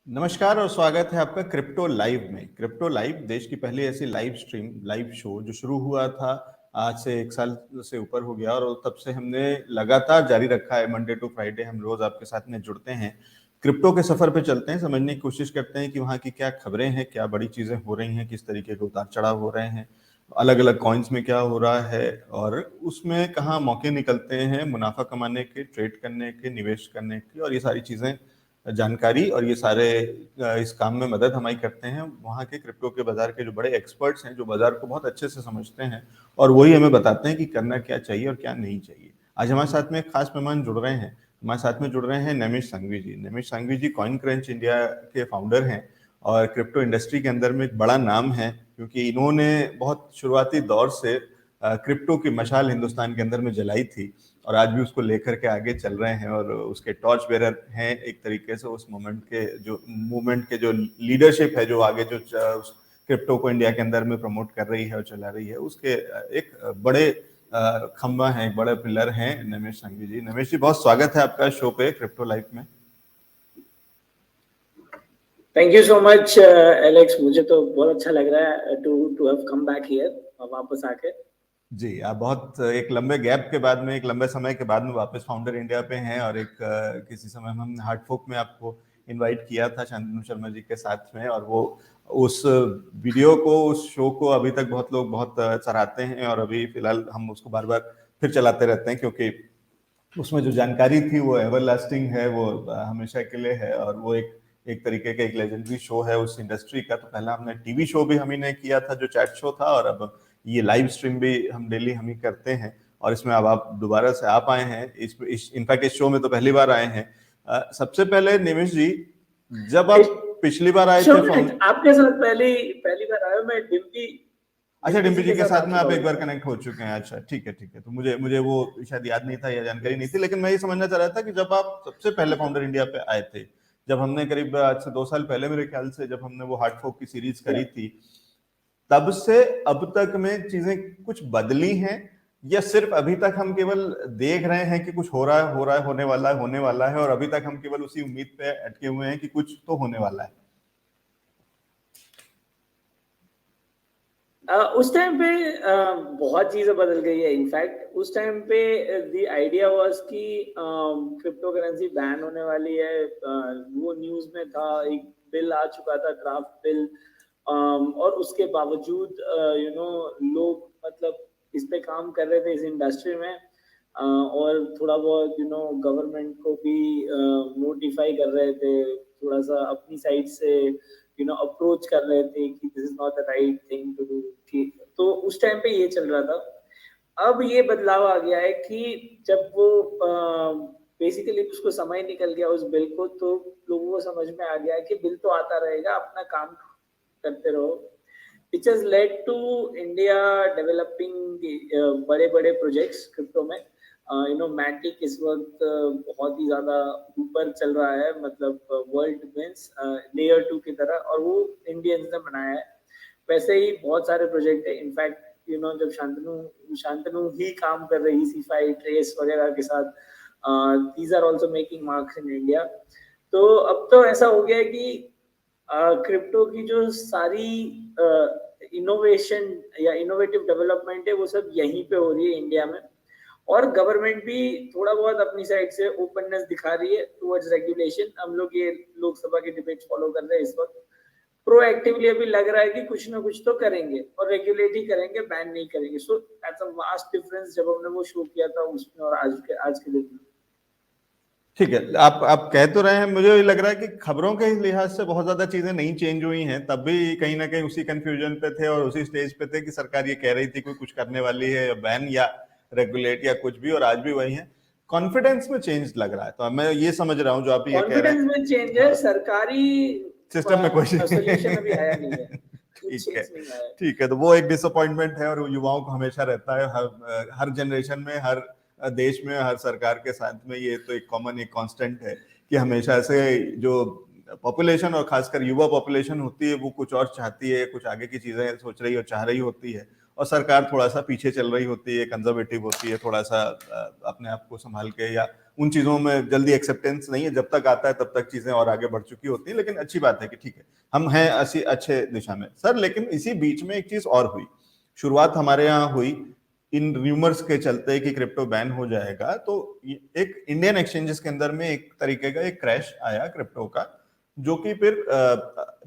नमस्कार और स्वागत है आपका क्रिप्टो लाइव में। क्रिप्टो लाइव देश की पहली ऐसी लाइव शो जो शुरू हुआ था आज से 1 साल से ऊपर हो गया और तब से हमने लगातार जारी रखा है। मंडे टू फ्राइडे हम रोज आपके साथ में जुड़ते हैं, क्रिप्टो के सफर पे चलते हैं, समझने की कोशिश करते हैं कि वहाँ की क्या खबरें हैं, क्या बड़ी चीजें हो रही हैं, किस तरीके के उतार चढ़ाव हो रहे हैं, अलग अलग कॉइन्स में क्या हो रहा है और उसमें कहाँ मौके निकलते हैं मुनाफा कमाने के, ट्रेड करने के, निवेश करने की, और ये सारी चीजें जानकारी और ये सारे इस काम में मदद हमारी करते हैं वहाँ के क्रिप्टो के बाजार के जो बड़े एक्सपर्ट्स हैं, जो बाजार को बहुत अच्छे से समझते हैं और वही हमें बताते हैं कि करना क्या चाहिए और क्या नहीं चाहिए। आज हमारे साथ में एक खास मेहमान जुड़ रहे हैं। हमारे साथ में जुड़ रहे हैं नमिश संघवी जी। Namish Sanghvi G coin crunch India के फाउंडर हैं और क्रिप्टो इंडस्ट्री के अंदर में एक बड़ा नाम है, क्योंकि इन्होंने बहुत शुरुआती दौर से क्रिप्टो की मशाल हिंदुस्तान के अंदर में जलाई थी और आज भी उसको लेकर के आगे चल रहे हैं और उसके टॉर्च बेरर हैं एक तरीके से। उस मूवमेंट के जो लीडरशिप है, जो आगे जो क्रिप्टो को इंडिया के अंदर में प्रमोट कर रही है और चला रही है, उसके एक बड़े खंबा है, एक बड़े पिलर हैं नमिश संघवी जी। नमिश जी, बहुत स्वागत है आपका शो पे क्रिप्टो लाइव में। Thank you so much Alex, मुझे तो बहुत अच्छा लग रहा है to have come back here, वापस आके। जी, आप बहुत एक लंबे गैप के बाद में, एक लंबे समय के बाद में वापस फाउंडर इंडिया पे हैं और एक किसी समय हम हार्टफोक में आपको इनवाइट किया था शांतनु शर्मा जी के साथ में, और वो उस वीडियो को, उस शो को अभी तक बहुत लोग बहुत सराहते हैं और अभी फिलहाल हम उसको बार बार फिर चलाते रहते हैं, क्योंकि उसमें जो जानकारी थी वो एवरलास्टिंग है, वो हमेशा के लिए है और वो एक तरीके का एक लेजेंडरी शो है उस इंडस्ट्री का। तो पहला हमने टीवी शो भी हम ही ने किया था जो चैट शो था, और अब ये लाइव स्ट्रीम भी हम डेली हम ही करते हैं और इसमें अब आप दोबारा से आप आए हैं इनफैक्ट इस शो में तो पहली बार आए हैं। सबसे पहले निमिष जी, जब आप पिछली बार आए थे आपके साथ पहली बार आया मैं डिम्पी। अच्छा, डिम्पी जी के साथ में आप एक बार कनेक्ट हो चुके हैं। अच्छा, ठीक है ठीक है। तो मुझे वो शायद याद नहीं था या जानकारी नहीं थी, लेकिन मैं ये समझना चाह रहा था कि जब आप सबसे पहले फाउंडर इंडिया पे आए थे, जब हमने करीब आज से 2 साल पहले मेरे ख्याल से जब हमने वो हार्ट फोक की सीरीज करी थी, तब से अब तक में चीजें कुछ बदली हैं या सिर्फ अभी तक हम केवल देख रहे हैं कि कुछ हो रहा है, होने वाला है और अभी तक हम केवल उसी उम्मीद पे अटके हुए हैं कि कुछ तो होने वाला है? उस टाइम पे बहुत चीजें बदल गई है। इनफैक्ट उस टाइम पे द आइडिया वाज कि क्रिप्टो करेंसी बैन होने वाली है। वो न्यूज में था, एक बिल आ चुका था, ड्राफ्ट बिल, और उसके बावजूद लोग मतलब इस पे काम कर रहे थे इस इंडस्ट्री में, और थोड़ा बहुत गवर्नमेंट को भी नोटिफाई कर रहे थे, थोड़ा सा अपनी साइड से अप्रोच कर रहे थे कि this is not the right thing to do. ठीक, तो उस टाइम पे ये चल रहा था। अब ये बदलाव आ गया है कि जब वो बेसिकली उसको समय निकल गया उस बिल को, तो लोगों को समझ में आ गया कि बिल तो आता रहेगा, अपना काम करते रहो। Which has led to India developing बड़े बड़े प्रोजेक्ट्स क्रिप्टो में। मैटिक इस वक्त बहुत ही ज्यादा ऊपर चल रहा है, मतलब वर्ल्ड मींस लेयर 2 की तरह, और वो इंडियंस ने बनाया है। वैसे ही बहुत सारे प्रोजेक्ट है। इनफैक्ट जब शांतनु ही काम कर रही C5 ट्रेस वगैरह के साथ, these are also making marks in India. तो अब तो ऐसा हो गया है कि क्रिप्टो की जो सारी इनोवेशन या इनोवेटिव डेवलपमेंट है वो सब यहीं पे हो रही है इंडिया में, और गवर्नमेंट भी थोड़ा बहुत अपनी साइड से ओपननेस दिखा रही है टुवर्ड्स रेगुलेशन। हम लोग ये लोकसभा के डिबेट्स फॉलो कर रहे हैं इस वक्त। प्रोएक्टिवली अभी लग रहा है कि कुछ ना कुछ तो करेंगे और रेगुलेट ही करेंगे, बैन नहीं करेंगे। So that's a vast difference जब हमने वो शो किया था उसमें और आज के दिन में। ठीक है, आप कह तो रहे हैं, मुझे लग रहा है कि खबरों के लिहाज से बहुत ज्यादा चीजें नहीं चेंज हुई हैं, तब भी कहीं ना कहीं उसी कंफ्यूजन पे थे और उसी स्टेज पे थे कि सरकार ये कह रही थी कोई कुछ करने वाली है, बैन या रेगुलेट या कुछ भी, और आज भी वही है। कॉन्फिडेंस में चेंज लग रहा है, तो मैं ये समझ रहा हूँ जो आप ये कह रहे हैं। कॉन्फिडेंस में चेंज है, सरकारी सिस्टम में कोई सोल्यूशन अभी आया नहीं है। ठीक है, तो वो एक डिसअपॉइंटमेंट है और युवाओं को हमेशा रहता है, हर जनरेशन में, हर देश में, हर सरकार के साथ में। ये तो एक कॉमन, एक कांस्टेंट है कि हमेशा से जो पॉपुलेशन और खासकर युवा पॉपुलेशन होती है वो कुछ और चाहती है, कुछ आगे की चीजें सोच रही और चाह रही होती है, और सरकार थोड़ा सा पीछे चल रही होती है, कंजर्वेटिव होती है, थोड़ा सा अपने आप को संभाल के, या उन चीजों में जल्दी एक्सेप्टेंस नहीं है, जब तक आता है तब तक चीजें और आगे बढ़ चुकी होती है। लेकिन अच्छी बात है कि ठीक है, हम हैं अच्छे दिशा में सर। लेकिन इसी बीच में एक चीज और हुई, शुरुआत हमारे यहाँ हुई इन रूमर्स के चलते कि क्रिप्टो बैन हो जाएगा, तो एक इंडियन एक्सचेंजेस के अंदर में एक तरीके का एक क्रैश आया क्रिप्टो का, जो कि फिर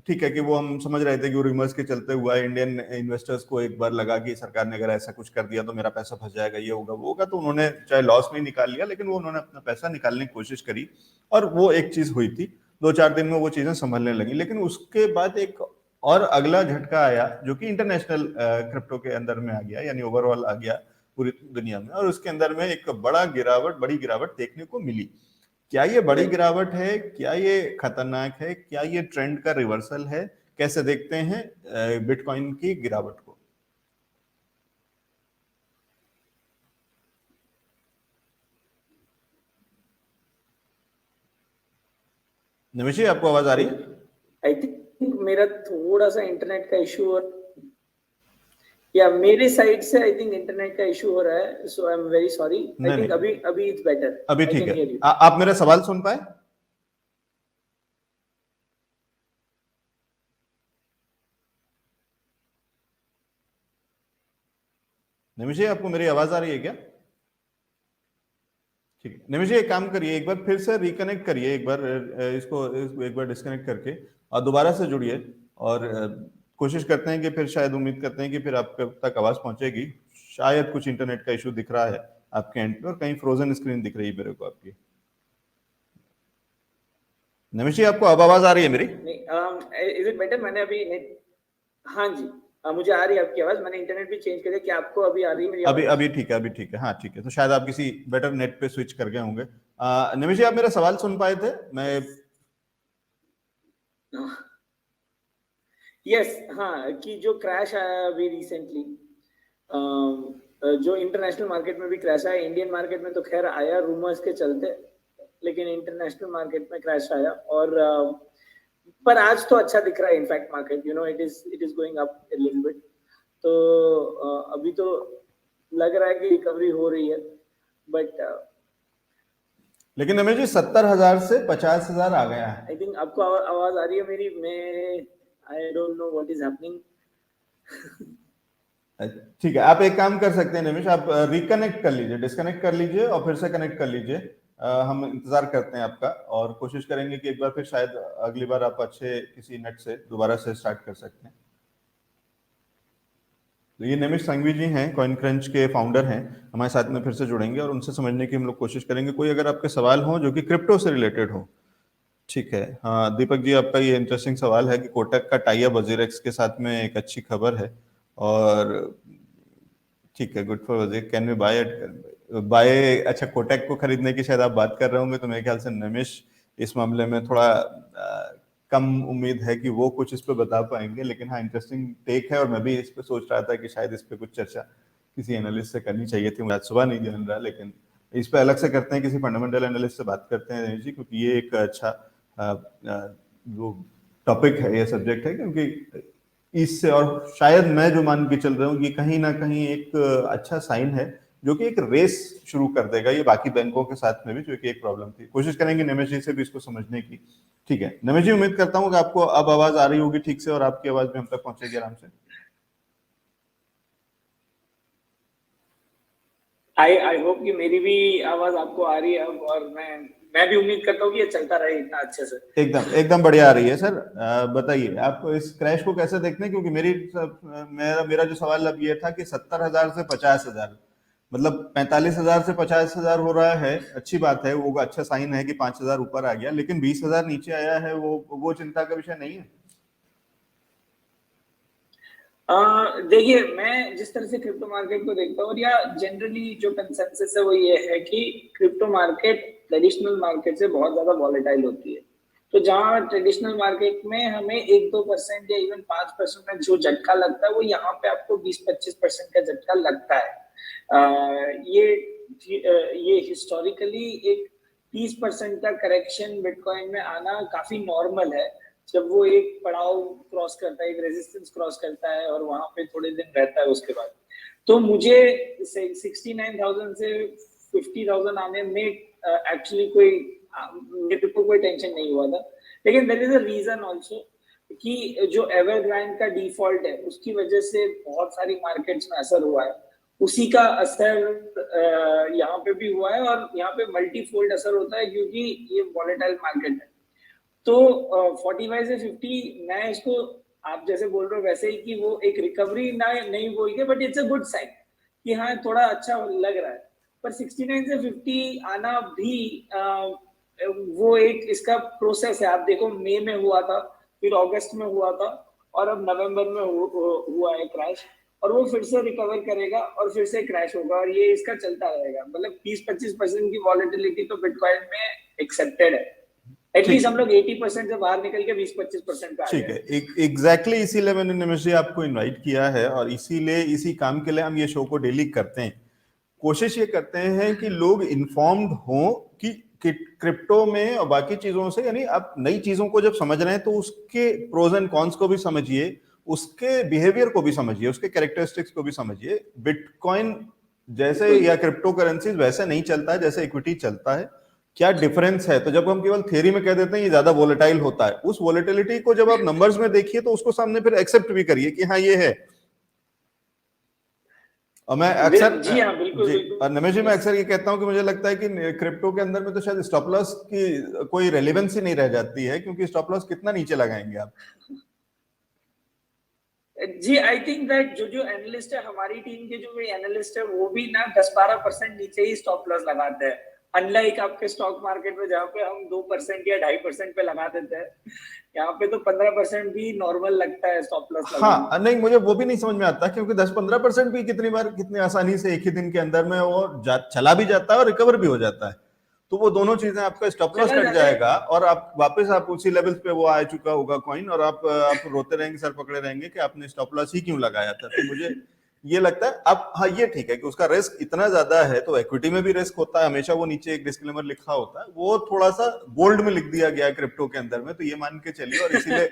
ठीक है कि वो हम समझ रहे थे कि वो रूमर्स के चलते हुआ, इंडियन इन्वेस्टर्स को एक बार लगा कि सरकार ने अगर ऐसा कुछ कर दिया तो मेरा पैसा फंस जाएगा, ये होगा वो होगा, तो उन्होंने चाहे लॉस नहीं निकाल लिया, लेकिन वो उन्होंने अपना पैसा निकालने की कोशिश करी, और वो एक चीज हुई थी। 2-4 दिन में वो चीजें संभलने लगी। लेकिन उसके बाद एक और अगला झटका आया, जो कि इंटरनेशनल क्रिप्टो के अंदर में आ गया, यानी ओवरऑल आ गया पूरी दुनिया में, और उसके अंदर में एक बड़ी गिरावट देखने को मिली। क्या ये बड़ी गिरावट है, क्या ये खतरनाक है, क्या ये ट्रेंड का रिवर्सल है, कैसे देखते हैं बिटकॉइन की गिरावट को? निमिष जी, आपको आवाज आ रही है? आई थिंक मेरा थोड़ा सा इंटरनेट का इशू और या मेरे साइड से आई थिंक इंटरनेट का इशू हो रहा है, so I am very sorry. I think अभी इट्स बेटर, अभी ठीक है। आप मेरा सवाल सुन पाए? निमिष जी, आपको मेरी आवाज आ रही है क्या? ठीक है निमिष जी, एक काम करिए, एक बार फिर से रिकनेक्ट करिए, एक बार इसको एक बार डिस्कनेक्ट करके और दोबारा से जुड़िए, और कोशिश करते हैं कि फिर शायद उम्मीद करते हैं कि फिर आप तक आवाज पहुंचेगी। शायद कुछ इंटरनेट का इशू दिख रहा है आपके एंड पे, और कहीं फ्रोजन स्क्रीन दिख रही है मेरे को आपकी। निमिष जी, आपको अब आवाज आ रही है मेरी? Is it better? मैंने अभी हाँ जी, मुझे आ रही है आपकी आवाज। मैंने इंटरनेट भी चेंज कर दिया। क्या आपको अभी आ रही है मेरी आवाज? अभी ठीक है, अभी ठीक है। हाँ ठीक है, तो शायद आप किसी बेटर नेट पे स्विच कर गए होंगे। निमिष जी, आप मेरा सवाल सुन पाए थे? मैं यस, हाँ, कि जो क्रैश आया अभी रिसेंटली, जो इंटरनेशनल मार्केट में भी क्रैश आया, इंडियन मार्केट में तो खैर आया रूमर्स के चलते, लेकिन इंटरनेशनल मार्केट में क्रैश आया। और पर आज तो अच्छा दिख रहा है in fact market, you know, it is going up a little bit. तो अभी तो लग रहा है कि रिकवरी हो रही है, बट लेकिन निमिष जी 70,000 से 50,000 आ गया है। आई थिंक आपको आवाज आ रही है मेरी? मैं I don't know what is happening. ठीक है, आप एक काम कर सकते हैं निमिष, आप रिकनेक्ट कर लीजिए, डिस्कनेक्ट कर लीजिए और फिर से कनेक्ट कर लीजिए। हम इंतजार करते हैं आपका, और कोशिश करेंगे कि एक बार फिर शायद अगली बार आप अच्छे किसी नेट से दोबारा से स्टार्ट कर सकते हैं। तो ये निमिष संघवी जी हैं, कॉइन क्रंच के फाउंडर हैं, हमारे साथ में फिर से जुड़ेंगे और उनसे समझने की हम लोग कोशिश करेंगे। कोई अगर आपके सवाल हो जो कि क्रिप्टो से रिलेटेड हो। ठीक है, हाँ दीपक जी, आपका ये इंटरेस्टिंग सवाल है कि कोटक का टाई अप वजीरेक्स के साथ में एक अच्छी खबर है, और ठीक है, गुड फॉर वजीर, कैन वी बाय बाय। अच्छा, कोटक को खरीदने की शायद आप बात कर रहे होंगे, तो मेरे ख्याल से निमिष इस मामले में थोड़ा कम उम्मीद है कि वो कुछ इस पे बता पाएंगे। लेकिन हाँ, इंटरेस्टिंग टेक है, और मैं भी इस पे सोच रहा था कि शायद इस पे कुछ चर्चा किसी एनालिस्ट से करनी चाहिए थी, मुझे आज सुबह नहीं ध्यान रहा। लेकिन इस पे अलग से करते हैं, किसी फंडामेंटल एनालिस्ट से बात करते हैं जी, क्योंकि ये एक अच्छा वो टॉपिक है, ये सब्जेक्ट है, क्योंकि इससे, और शायद मैं जो मान के चल रहा हूँ, ये कहीं ना कहीं एक अच्छा साइन है, जो कि एक रेस शुरू कर देगा ये बाकी बैंकों के साथ में भी, जो कि एक प्रॉब्लम थी। कोशिश करेंगे निमिष जी से भी इसको समझने की। ठीक है निमिष जी, उम्मीद करता हूँ कि आपको अब आवाज आ रही होगी ठीक से, और आपकी आवाज भी हम तक पहुंचेगी आराम से। आई होप कि मेरी भी आवाज आपको आ रही है अब, और मैं भी उम्मीद करता हूँ कि ये चलता रहे इतना अच्छे से। एकदम बढ़िया आ रही है सर। बताइए आप इस क्रैश को कैसे देखते हैं, क्योंकि मेरा जो सवाल अब ये था कि 70,000 से 50,000, मतलब 45,000 से 50,000 हो रहा है, अच्छी बात है, वो अच्छा साइन है कि 5,000 ऊपर आ गया, लेकिन 20,000 नीचे आया है, वो चिंता का विषय नहीं है? देखिए, मैं जिस तरह से क्रिप्टो मार्केट को देखता हूँ, या जनरली जो कंसेंसस है वो ये है कि क्रिप्टो मार्केट ट्रेडिशनल मार्केट से बहुत ज्यादा वॉलेटाइल होती है। तो जहाँ ट्रेडिशनल मार्केट में हमें 1-2% या इवन 5% का जो झटका लगता है, वो यहाँ पे आपको 20-25% का झटका लगता है। ये हिस्टोरिकली एक 30% का करेक्शन बिटकॉइन में आना काफी नॉर्मल है। जब वो एक पड़ाव क्रॉस करता है, एक रेजिस्टेंस क्रॉस करता है और वहां पे थोड़े दिन रहता है उसके बाद, तो मुझे 69,000 से 50,000 आने में एक्चुअली कोई मेरे को कोई टेंशन नहीं हुआ था। लेकिन there is a reason also कि जो एवरग्रांड का डिफॉल्ट है उसकी वजह से बहुत सारी मार्केट्स में असर हुआ है, उसी का असर यहाँ पे भी हुआ है और यहाँ पे मल्टीफोल्ड असर होता है क्योंकि ये वॉलेटाइल मार्केट है। तो 45 से 50 मैं इसको आप जैसे बोल रहे हो वैसे ही कि वो एक रिकवरी ना नहीं बोल के, but it's a good sign कि हाँ थोड़ा अच्छा लग रहा है। पर 69 से 50 आना भी वो एक इसका प्रोसेस है। आप देखो मई में हुआ था, फिर अगस्त में हुआ था और अब नवंबर में हुआ है क्रैश, और वो फिर से रिकवर करेगा और फिर से क्रैश होगा और ये इसका चलता रहेगा। मतलब 20-25% की वॉलेटिलिटी तो बिटकॉइन में एक्सेप्टेड है। एटलीस्ट हम लोग 80% से बाहर निकल के 20-25% पे आ ठीक गए। है, एग्जैक्टली इसीलिए मैंने निमेश जी आपको इनवाइट किया है और इसीलिए इसी काम के लिए हम ये शो को डेली करते हैं। कोशिश ये करते हैं कि लोग इन्फॉर्म्ड हों कि क्रिप्टो में और बाकी चीजों से, यानी आप नई चीजों को जब समझ रहे हैं तो उसके प्रोज एंड कॉन्स को भी समझिए, उसके बिहेवियर को भी समझिए, उसके कैरेक्टरिस्टिक्स को भी समझिए। बिटकॉइन जैसे या क्रिप्टो करेंसीज वैसे नहीं चलता है जैसे इक्विटी चलता है। क्या डिफरेंस है? तो जब हम केवल थ्योरी में कह देते हैं ये ज्यादा वोलेटाइल होता है, उस वोलेटिलिटी को जब आप नंबर्स में देखिए तो उसको सामने फिर एक्सेप्ट भी करिए कि हाँ ये है। और मैं अक्सर जी हाँ, बिल्कुल जी, और बिल्कुल। नमेश जी मैं अक्सर ये कहता हूं कि मुझे लगता है कि क्रिप्टो के अंदर में तो शायद स्टॉप लॉस की कोई रेलेवेंस ही नहीं रह जाती है, क्योंकि स्टॉप लॉस कितना नीचे लगाएंगे आप? जी, आई थिंक दैट जो एनालिस्ट है, हमारी टीम के जो एनालिस्ट है वो भी ना 10-12% नीचे ही स्टॉप लॉस लगाते हैं। अनलाइक आपके स्टॉक मार्केट में जहाँ पे हम 2% या 2.5% पे लगा देते हैं, यहाँ पे तो 15% भी नॉर्मल लगता है स्टॉप लॉस लगाना। हाँ, नहीं मुझे वो भी नहीं समझ में आता, क्योंकि 10-15% भी कितनी बार कितनी आसानी से एक ही दिन के अंदर में वो चला भी जाता है और रिकवर भी हो जाता है। तो वो दोनों चीजें, आपका स्टॉप लॉस चला कट जाता है। जाएगा और आप वापस आप उसी लेवल पे वो आ चुका होगा कॉइन, और आप रोते रहेंगे, सर पकड़े रहेंगे कि आपने स्टॉप लॉस ही क्यों लगाया था। तो मुझे ये लगता है अब, हाँ ये ठीक है कि उसका रिस्क इतना ज्यादा है, तो इक्विटी में भी रिस्क होता है हमेशा, वो नीचे एक डिस्क्लेमर लिखा होता है, वो थोड़ा सा बोल्ड में लिख दिया गया है क्रिप्टो के अंदर में, तो ये मान के चलिए। और इसीलिए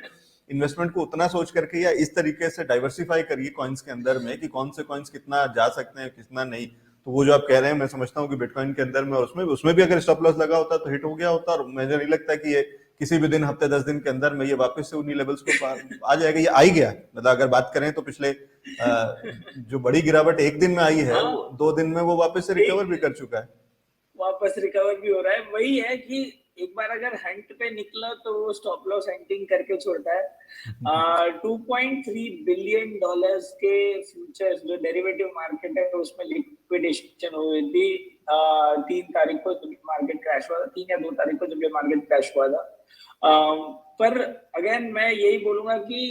इन्वेस्टमेंट को उतना सोच करके या इस तरीके से डाइवर्सिफाई करिए कॉइन्स के अंदर में कि कौन से कॉइन्स कितना जा सकते हैं कितना नहीं। तो वो जो आप कह रहे हैं, मैं समझता हूँ कि बिटकॉइन के अंदर में उसमें भी अगर स्टॉप लॉस लगा होता तो हिट हो गया होता, और मुझे नहीं लगता कि ये किसी भी दिन, हफ्ते 10 दिन के अंदर में ये वापस से उन्हीं लेवल्स को आ जाएगा। ये आ ही गया, मतलब अगर बात करें तो पिछले जो बड़ी गिरावट एक दिन में आई है, हाँ, वो 2 दिन में वो वापस से रिकवर भी कर चुका है। वापस रिकवर भी हो रहा है। वही है कि एक बार अगर हंट पे निकला तो वो स्टॉप लॉस हंटिंग करके छोड़ता है। 2.3 बिलियन डॉलर्स के फ्यूचर्स जो डेरिवेटिव मार्केट है उसमें लिक्विडेशन हुई थी 3 तारीख को जब मार्केट क्रैश हुआ था, 3 या 2 तारीख को जब ये मार्केट क्रैश हुआ था। पर अगेन मैं यही बोलूंगा कि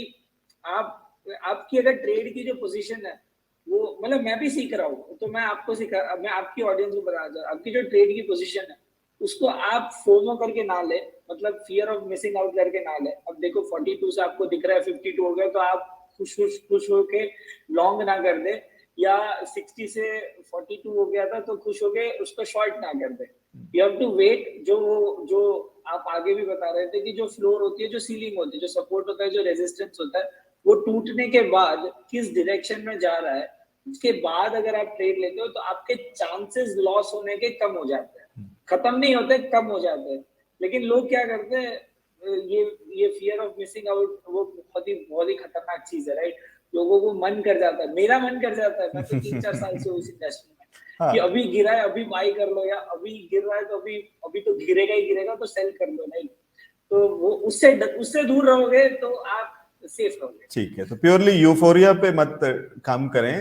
आप आपकी अगर ट्रेड की जो पोजीशन है वो, मतलब मैं भी सीख रहा हूँ तो मैं आपकी ऑडियंस को बताना चाहता हूँ, आपकी जो ट्रेड की पोजीशन है उसको आप फोमो करके ना ले, मतलब फियर ऑफ मिसिंग आउट करके ना ले। अब देखो 42 से आपको दिख रहा है 52 हो गया तो आप खुश होके लॉन्ग ना कर दे, या 60 से 42 हो गया था तो खुश होके उसको शॉर्ट ना कर दे। You have to wait. जो आप आगे भी बता रहे थे कि जो फ्लोर होती है, जो सीलिंग होती है, जो सपोर्ट होता है, जो रेजिस्टेंस होता है, वो टूटने के बाद किस डायरेक्शन में जा रहा है, उसके बाद अगर आप ट्रेड लेते हो तो आपके चांसेस लॉस होने के कम हो जाते हैं। खत्म नहीं होते, कम हो जाते हैं। लेकिन लोग क्या करते हैं, ये फियर ऑफ मिसिंग आउट वो बहुत ही खतरनाक चीज है, राइट। लोगों को मन कर जाता है, मेरा मन कर जाता है, मैं तो 3-4 साल से उस इंडस्ट्री में कि हाँ, अभी गिरा है अभी बाई कर लो, या अभी गिर रहा है तो अभी तो गिरेगा ही गिरेगा तो सेल कर लो, नहीं तो वो उससे दूर रहोगे तो आप सेफ रहोगे। ठीक है। तो प्योरली यूफोरिया पे मत काम करें,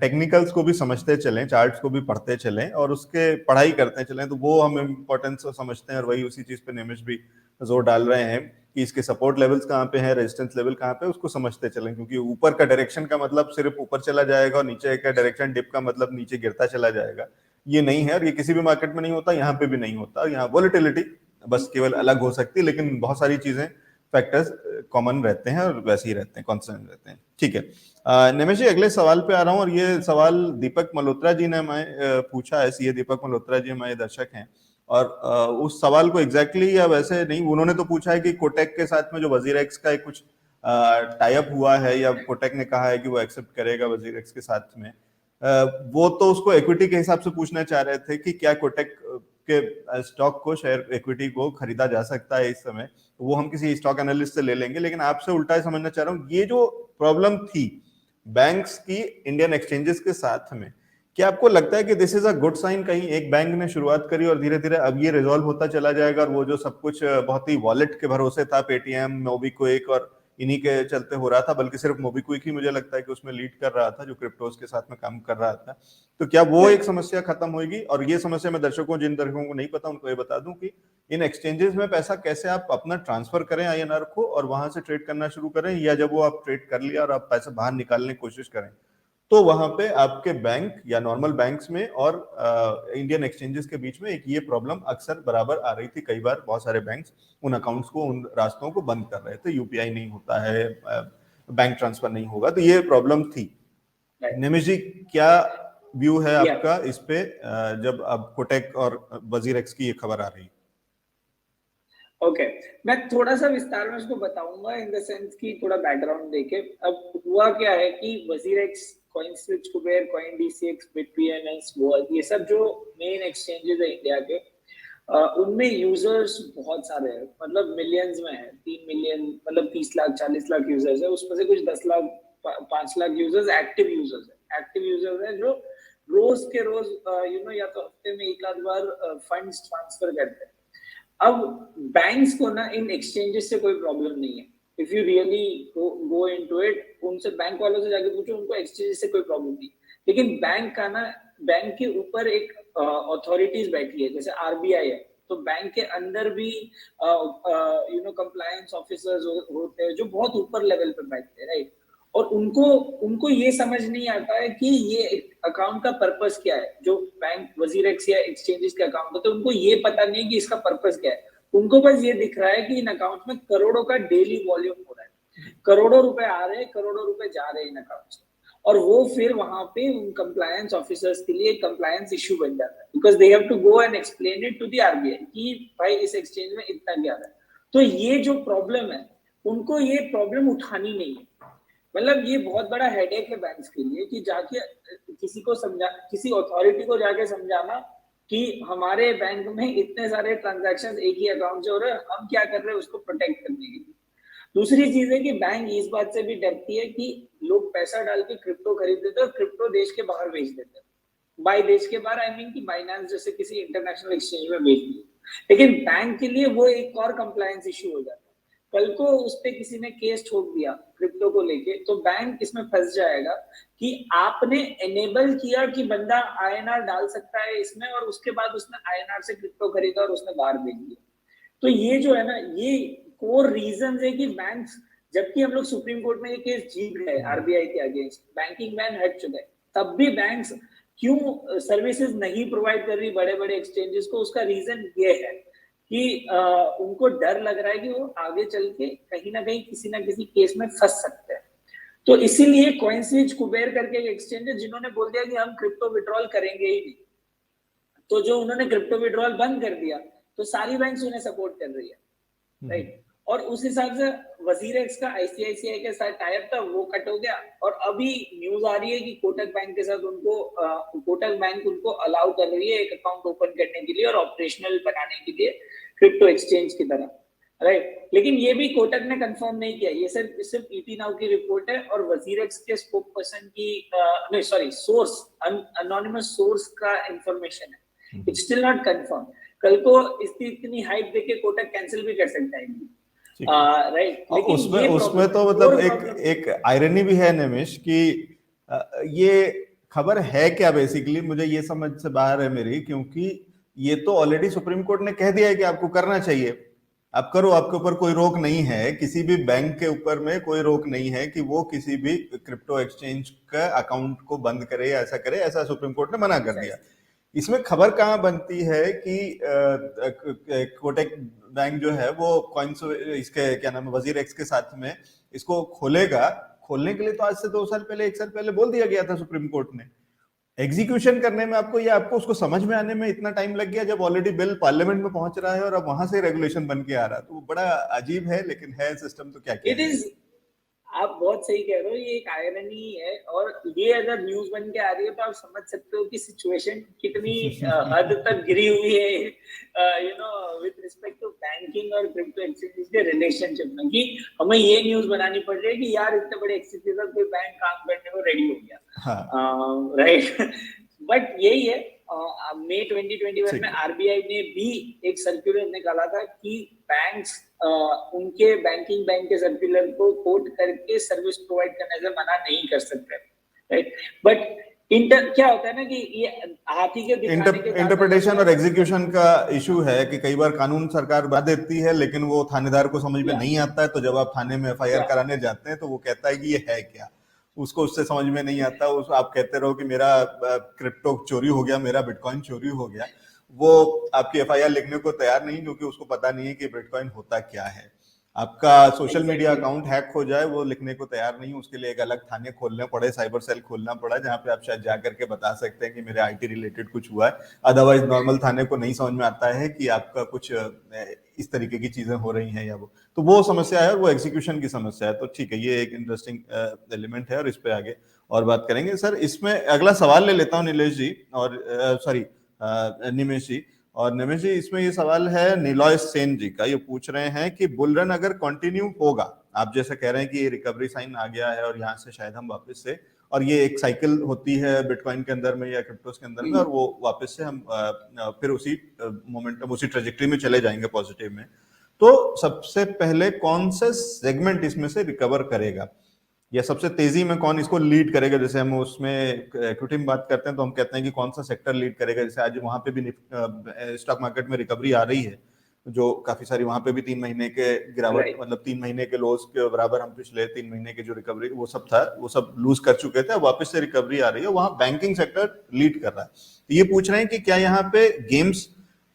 टेक्निकल्स को भी समझते चलें, चार्ट्स को भी पढ़ते चलें और उसके पढ़ाई करते चलें, तो वो हम इम्पोर्टेंस समझते हैं। और वही उसी चीज पे निमिष भी जोर डाल रहे हैं कि इसके सपोर्ट लेवल्स कहाँ पे हैं, रेजिस्टेंस लेवल कहाँ पे, उसको समझते चलें। क्योंकि ऊपर का डायरेक्शन का मतलब सिर्फ ऊपर चला जाएगा और नीचे का डायरेक्शन डिप का मतलब नीचे गिरता चला जाएगा, ये नहीं है। और ये किसी भी मार्केट में नहीं होता, यहाँ पे भी नहीं होता। यहाँ वॉलेटिलिटी बस केवल अलग हो सकती है, लेकिन बहुत सारी चीजें, फैक्टर्स कॉमन रहते हैं और वैसे ही रहते हैं, कॉन्स्टेंट रहते हैं। ठीक है, निमेश जी अगले सवाल पे आ रहा हूँ, और ये सवाल दीपक मल्होत्रा जी ने हमें पूछा है। सीए दीपक मल्होत्रा जी हमारे दर्शक हैं, और उस सवाल को एग्जैक्टली या वैसे नहीं, उन्होंने तो पूछा है कि कोटेक के साथ में जो वजीर एक्स का एक कुछ टाई अप हुआ है या कोटेक ने कहा है कि वो एक्सेप्ट करेगा वजीर एक्स के साथ में, वो तो उसको इक्विटी के हिसाब से पूछना चाह रहे थे कि क्या कोटेक के स्टॉक को, शेयर इक्विटी को खरीदा जा सकता है इस समय, वो हम किसी स्टॉक एनालिस्ट से ले लेंगे। लेकिन आपसे उल्टा समझना चाह रहा हूँ, ये जो प्रॉब्लम थी बैंक्स की इंडियन एक्सचेंजेस के साथ में, क्या आपको लगता है कि this is a good sign? कहीं एक बैंक ने शुरुआत करी और धीरे धीरे अब ये रिजॉल्व होता चला जाएगा, और वो जो सब कुछ बहुत ही वॉलेट के भरोसे था, पेटीएम, मोबीक्विक और इन्हीं के चलते हो रहा था, बल्कि सिर्फ मोबीक्विक ही मुझे लगता है कि उसमें लीड कर रहा था, जो क्रिप्टोज के साथ में काम कर रहा था, तो क्या वो एक समस्या खत्म होगी? और ये समस्या मैं जिन दर्शकों को नहीं पता उनको ये बता दूं कि इन एक्सचेंजेस में पैसा कैसे आप अपना ट्रांसफर करें आईएनआर को और वहां से ट्रेड करना शुरू करें, या जब वो आप ट्रेड कर लिया और आप पैसा बाहर निकालने की कोशिश करें, तो वहां पे आपके बैंक या नॉर्मल बैंक्स में और इंडियन एक्सचेंजेस के बीच में एक ये प्रॉब्लम अक्सर बराबर आ रही थी। कई बार बहुत सारे बैंक्स उन अकाउंट्स को, उन रास्तों को बंद कर रहे थे, यूपीआई नहीं होता है, बैंक ट्रांसफर नहीं होगा, तो ये प्रॉब्लम थी। निमिष जी, क्या व्यू है आपका इस पे, जब अब कोटेक और वजीर एक्स की ये खबर आ रही? ओके, मैं थोड़ा सा विस्तार में उसको बताऊंगा, इन द सेंस कि थोड़ा बैकग्राउंड देके। अब हुआ क्या है कि WazirX, CoinSwitch, Kuber, CoinDCX, Bitbns, वो ये सब जो मेन एक्सचेंजेस है इंडिया के, उनमें यूजर्स बहुत सारे हैं, मतलब मिलियंस में है, 3 मिलियन, मतलब 30 लाख 40 लाख यूजर्स है, उसमें से कुछ 10 lakh 5 lakh users active users है जो रोज के रोज या तो हफ्ते में एक आध बार फंड्स ट्रांसफर करते हैं। अब बैंक्स को ना इन एक्सचेंजेस से कोई प्रॉब्लम नहीं है, if you really go into it, उनसे, बैंक वालों से जाके पूछो, उनको एक्सचेंजेस से कोई प्रॉब्लम नहीं। लेकिन बैंक के ऊपर एक अथॉरिटीज बैठी है, जैसे आरबीआई है, तो बैंक के अंदर भी कंप्लायंस ऑफिसर्स होते हैं जो बहुत ऊपर लेवल पे बैठते हैं, राइट। और उनको ये समझ नहीं आता है कि ये अकाउंट का पर्पस क्या है, जो बैंक, वजीर एक्स या एक्सचेंजेस के अकाउंट होते हैं, उनको ये पता नहीं कि इसका पर्पस क्या है। उनको बस ये दिख रहा है कि इन अकाउंट में करोड़ों का डेली वॉल्यूम हो रहा है, करोड़ों रुपए आ रहे हैं, करोड़ों रुपए जा रहे हैं इन अकाउंट से, और वो फिर वहां पे उन कंप्लायंस ऑफिसर्स के लिए कंप्लायंस इशू बन जाता है, because they have to go and explain it to the RBI कि भाई इस एक्सचेंज में इतना गया है। तो ये जो प्रॉब्लम है, उनको ये प्रॉब्लम उठानी नहीं है। मतलब ये बहुत बड़ा हेडेक है बैंक्स के लिए कि जाके किसी अथॉरिटी को जाके समझाना कि हमारे बैंक में इतने सारे ट्रांजैक्शन एक ही अकाउंट से हो रहे हैं, हम क्या कर रहे हैं उसको प्रोटेक्ट करने के लिए। दूसरी चीज है कि बैंक इस बात से भी डरती है कि लोग पैसा डाल के क्रिप्टो खरीद देते हैं और क्रिप्टो देश के बाहर बेच देते हैं। बाय देश के बाहर आई मीन कि बाइनेंस जैसे किसी इंटरनेशनल एक्सचेंज में बेच दिए, लेकिन बैंक के लिए वो एक और कंप्लायंस इशू हो जाता है। कल को उस पे किसी ने केस ठोक दिया क्रिप्टो को लेके, तो बैंक इसमें फंस जाएगा कि आपने एनेबल किया कि बंदा आईएनआर डाल सकता है इसमें, और उसके बाद उसने आईएनआर से क्रिप्टो खरीदा और उसने बाहर बेच दिया। तो ये जो है ना, ये कोर रीजन है कि बैंक्स, जबकि हम लोग सुप्रीम कोर्ट में ये केस जीत गए आरबीआई के अगेंस्ट, बैंकिंग बैन हट चुका है, तब भी बैंक्स क्यों सर्विसेज नहीं प्रोवाइड कर रही बड़े बड़े एक्सचेंजेस को? उसका रीजन ये है कि उनको डर लग रहा है कि वो आगे चल के कहीं ना कहीं किसी ना किसी केस में फंस सकते हैं। तो इसीलिए कॉइनस्विच, कुबेर करके एक एक्सचेंज है जिन्होंने बोल दिया कि हम क्रिप्टो विड्रॉल करेंगे ही नहीं। तो जो उन्होंने क्रिप्टो विड्रॉल बंद कर दिया, तो सारी बैंक्स उन्हें सपोर्ट कर रही है, राइट। और उस हिसाब से वजीर एक्स का आईसीआईसीआई के साथ टाई अप था, वो कट हो गया, और अभी न्यूज आ रही है कि कोटक बैंक के साथ कोटक बैंक उनको अलाउ कर रही है एक अकाउंट ओपन करने के लिए और ऑपरेशनल बनाने के लिए क्रिप्टो एक्सचेंज की तरह, राइट। लेकिन ये भी कोटक ने कंफर्म नहीं किया, ये सिर्फ ईटी नाउ की रिपोर्ट है और वजीर एक्स के स्पोक पर्सन की नहीं, सॉरी, सोर्स, अनोनिमस सोर्स का इंफॉर्मेशन है, इट्स स्टिल नॉट कंफर्म। कल को इतनी हाइप देके कोटक कैंसिल भी कर सकता है, राइट। लेकिन उसमें तो मतलब एक आयरनी भी है निमिष कि ये खबर है क्या, बेसिकली मुझे ये समझ से बाहर है मेरी, क्योंकि ये तो ऑलरेडी सुप्रीम कोर्ट ने कह दिया है कि आपको करना चाहिए, आप करो, आपके ऊपर कोई रोक नहीं है, किसी भी बैंक के ऊपर में कोई रोक नहीं है कि वो किसी भी क्रिप्टो एक्सचेंज का अकाउंट को बंद करे या ऐसा करे, ऐसा सुप्रीम कोर्ट ने मना कर दिया। इसमें खबर कहाँ बनती है कि कोटक बैंक जो है वो कॉइन्स, इसके क्या नाम है, वजीर एक्स के साथ में इसको खोलेगा। खोलने के लिए तो आज से 2 साल पहले, 1 साल पहले बोल दिया गया था सुप्रीम कोर्ट ने, एग्जीक्यूशन करने में आपको या आपको उसको समझ में आने में इतना टाइम लग गया जब ऑलरेडी बिल पार्लियामेंट में पहुंच रहा है और अब वहां से रेगुलेशन बन के आ रहा है, तो वो बड़ा अजीब है, लेकिन है सिस्टम, तो क्या किया इट इज, आप बहुत सही कह रहे हो, ये एक आयरनी है। और ये अगर न्यूज बन के आ रही है तो आप समझ सकते हो कि सिचुएशन कितनी हद तक गिरी हुई है, you know, with respect to banking और क्रिप्टो एक्सचेंजेस के रिलेशनशिप में, कि हमें ये न्यूज बनानी पड़ रही है कि यार इतने बड़े एक्सचेंजेस और कोई बैंक काम करने को रेडी हो गया, हाँ, राइट। बट यही है, मई 2021 में ठीक है। आरबीआई ने भी एक सर्कुलर निकाला था कि बैंक्स उनके बैंक के सर्कुलर को कोट करके सर्विस प्रोवाइड करने से मना नहीं कर सकते, राइट। बट क्या होता है ना कि ये हाथी के दिखाने के इंटरप्रिटेशन और एग्जीक्यूशन का इशू है कि कई बार कानून सरकार बना देती है लेकिन वो थानेदार को समझ में नहीं आता है, तो जब आप थाने में एफआईआर कराने जाते हैं तो वो कहता है कि ये है क्या, उसको उससे समझ में नहीं आता। उस आप कहते रहो कि मेरा क्रिप्टो चोरी हो गया, मेरा बिटकॉइन चोरी हो गया, वो आपकी एफआईआर लिखने को तैयार नहीं, क्योंकि उसको पता नहीं है कि बिटकॉइन होता क्या है। आपका सोशल मीडिया अकाउंट हैक हो जाए वो लिखने को तैयार नहीं, उसके लिए एक अलग थाने खोलने पड़े, साइबर सेल खोलना पड़ा, जहां पे आप शायद जाकर के बता सकते हैं कि मेरे आईटी रिलेटेड कुछ हुआ है। अदरवाइज नॉर्मल थाने को नहीं समझ में आता है कि आपका कुछ इस तरीके की चीजें हो रही हैं या वो समस्या है और वो एग्जीक्यूशन की समस्या है। तो ठीक है, ये एक इंटरेस्टिंग एलिमेंट है और इस पे आगे और बात करेंगे। सर, इसमें अगला सवाल ले लेता हूँ नीलेश जी और सॉरी निमेश जी। और निमेश जी, इसमें ये सवाल है नीलॉय सेन जी का, ये पूछ रहे हैं कि बुल रन अगर कंटिन्यू होगा, आप जैसे कह रहे हैं कि ये रिकवरी साइन आ गया है और यहाँ से शायद हम वापस से, और ये एक साइकिल होती है बिटकॉइन के अंदर में या क्रिप्टोस के अंदर में, और वो वापस से हम फिर उसी मोमेंटम, उसी ट्रेजेक्टरी में चले जाएंगे पॉजिटिव में, तो सबसे पहले कौन से सेगमेंट इसमें से रिकवर करेगा या सबसे तेजी में कौन इसको लीड करेगा? जैसे हम उसमें इक्विटी में बात करते हैं तो हम कहते हैं कि कौन सा सेक्टर लीड करेगा। जैसे आज वहां पे भी स्टॉक मार्केट में रिकवरी आ रही है, जो काफी सारी, वहां पे भी 3 महीने के गिरावट, मतलब 3 महीने के लॉस के बराबर हम पिछले 3 महीने के जो रिकवरी वो सब था, वो सब लूज कर चुके थे, अब वापस से रिकवरी आ रही है, वहां बैंकिंग सेक्टर लीड कर रहा है। तो ये पूछ रहे हैं कि क्या यहाँ पे गेम्स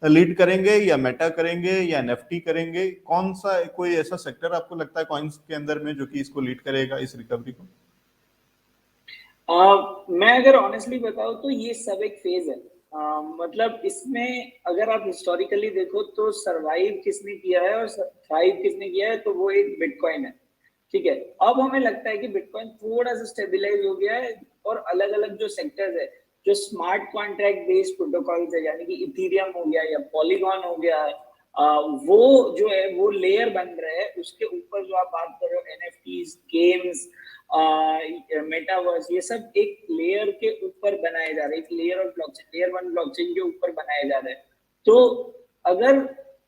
लीड करेंगे या मेटा करेंगे या एनएफटी करेंगे, कौन सा कोई ऐसा सेक्टर आपको लगता है कॉइन्स के अंदर में जो कि इसको लीड करेगा, इस रिकवरी को? मैं अगर ऑनेस्टली बताऊं तो ये सब एक फेज है। मतलब इसमें अगर आप हिस्टोरिकली देखो तो सरवाइव किसने किया है और थ्राइव किसने किया है, तो वो एक बिटकॉइन है, ठीक है। अब हमें लगता है कि बिटकॉइन थोड़ा सा स्टेबलाइज हो गया है और अलग अलग जो सेक्टर्स है, जो स्मार्ट कॉन्ट्रैक्ट बेस्ड प्रोटोकॉल्स है, यानी कि इथेरियम हो गया या पॉलीगॉन हो गया, वो जो है वो लेयर बन रहे हैं। उसके ऊपर जो आप बात कर रहे हो, एनएफटीज, गेम्स, मेटावर्स, ये सब एक लेयर के ऊपर बनाए जा रहे हैं, एक layer of blockchain, layer 1 blockchain के ऊपर बनाए जा रहे हैं। तो अगर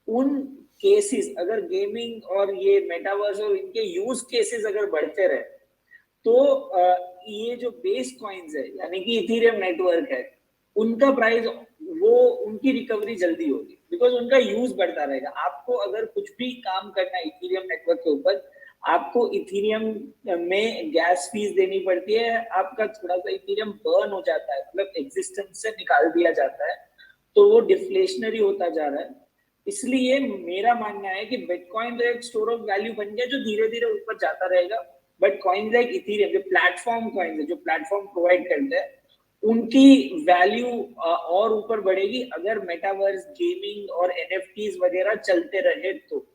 उन केसेस, अगर गेमिंग और ये मेटावर्स और इनके यूज केसेस अगर बढ़ते रहे, तो ये जो बेस कॉइन्स है, यानी कि इथेरियम नेटवर्क है, उनका प्राइस, वो उनकी रिकवरी जल्दी होगी, बिकॉज उनका यूज बढ़ता रहेगा। आपको अगर कुछ भी काम करना है इथेरियम नेटवर्क के ऊपर, आपको इथेरियम में गैस फीस देनी पड़ती है, आपका थोड़ा सा इथेरियम बर्न हो जाता है, मतलब एग्जिस्टेंस से निकाल दिया जाता है, तो वो डिफ्लेशनरी होता जा रहा है। इसलिए मेरा मानना है कि बिटकॉइन तो एक स्टोर ऑफ वैल्यू बन गया जो धीरे धीरे ऊपर जाता रहेगा, बट कॉइन लाइक इथेरियम, जो प्लेटफॉर्म कॉइन है, जो प्लेटफॉर्म प्रोवाइड करते हैं, उनकी वैल्यू और ऊपर बढ़ेगी अगर मेटावर्स, गेमिंग और एनएफटीज वगैरह चलते रहे तो।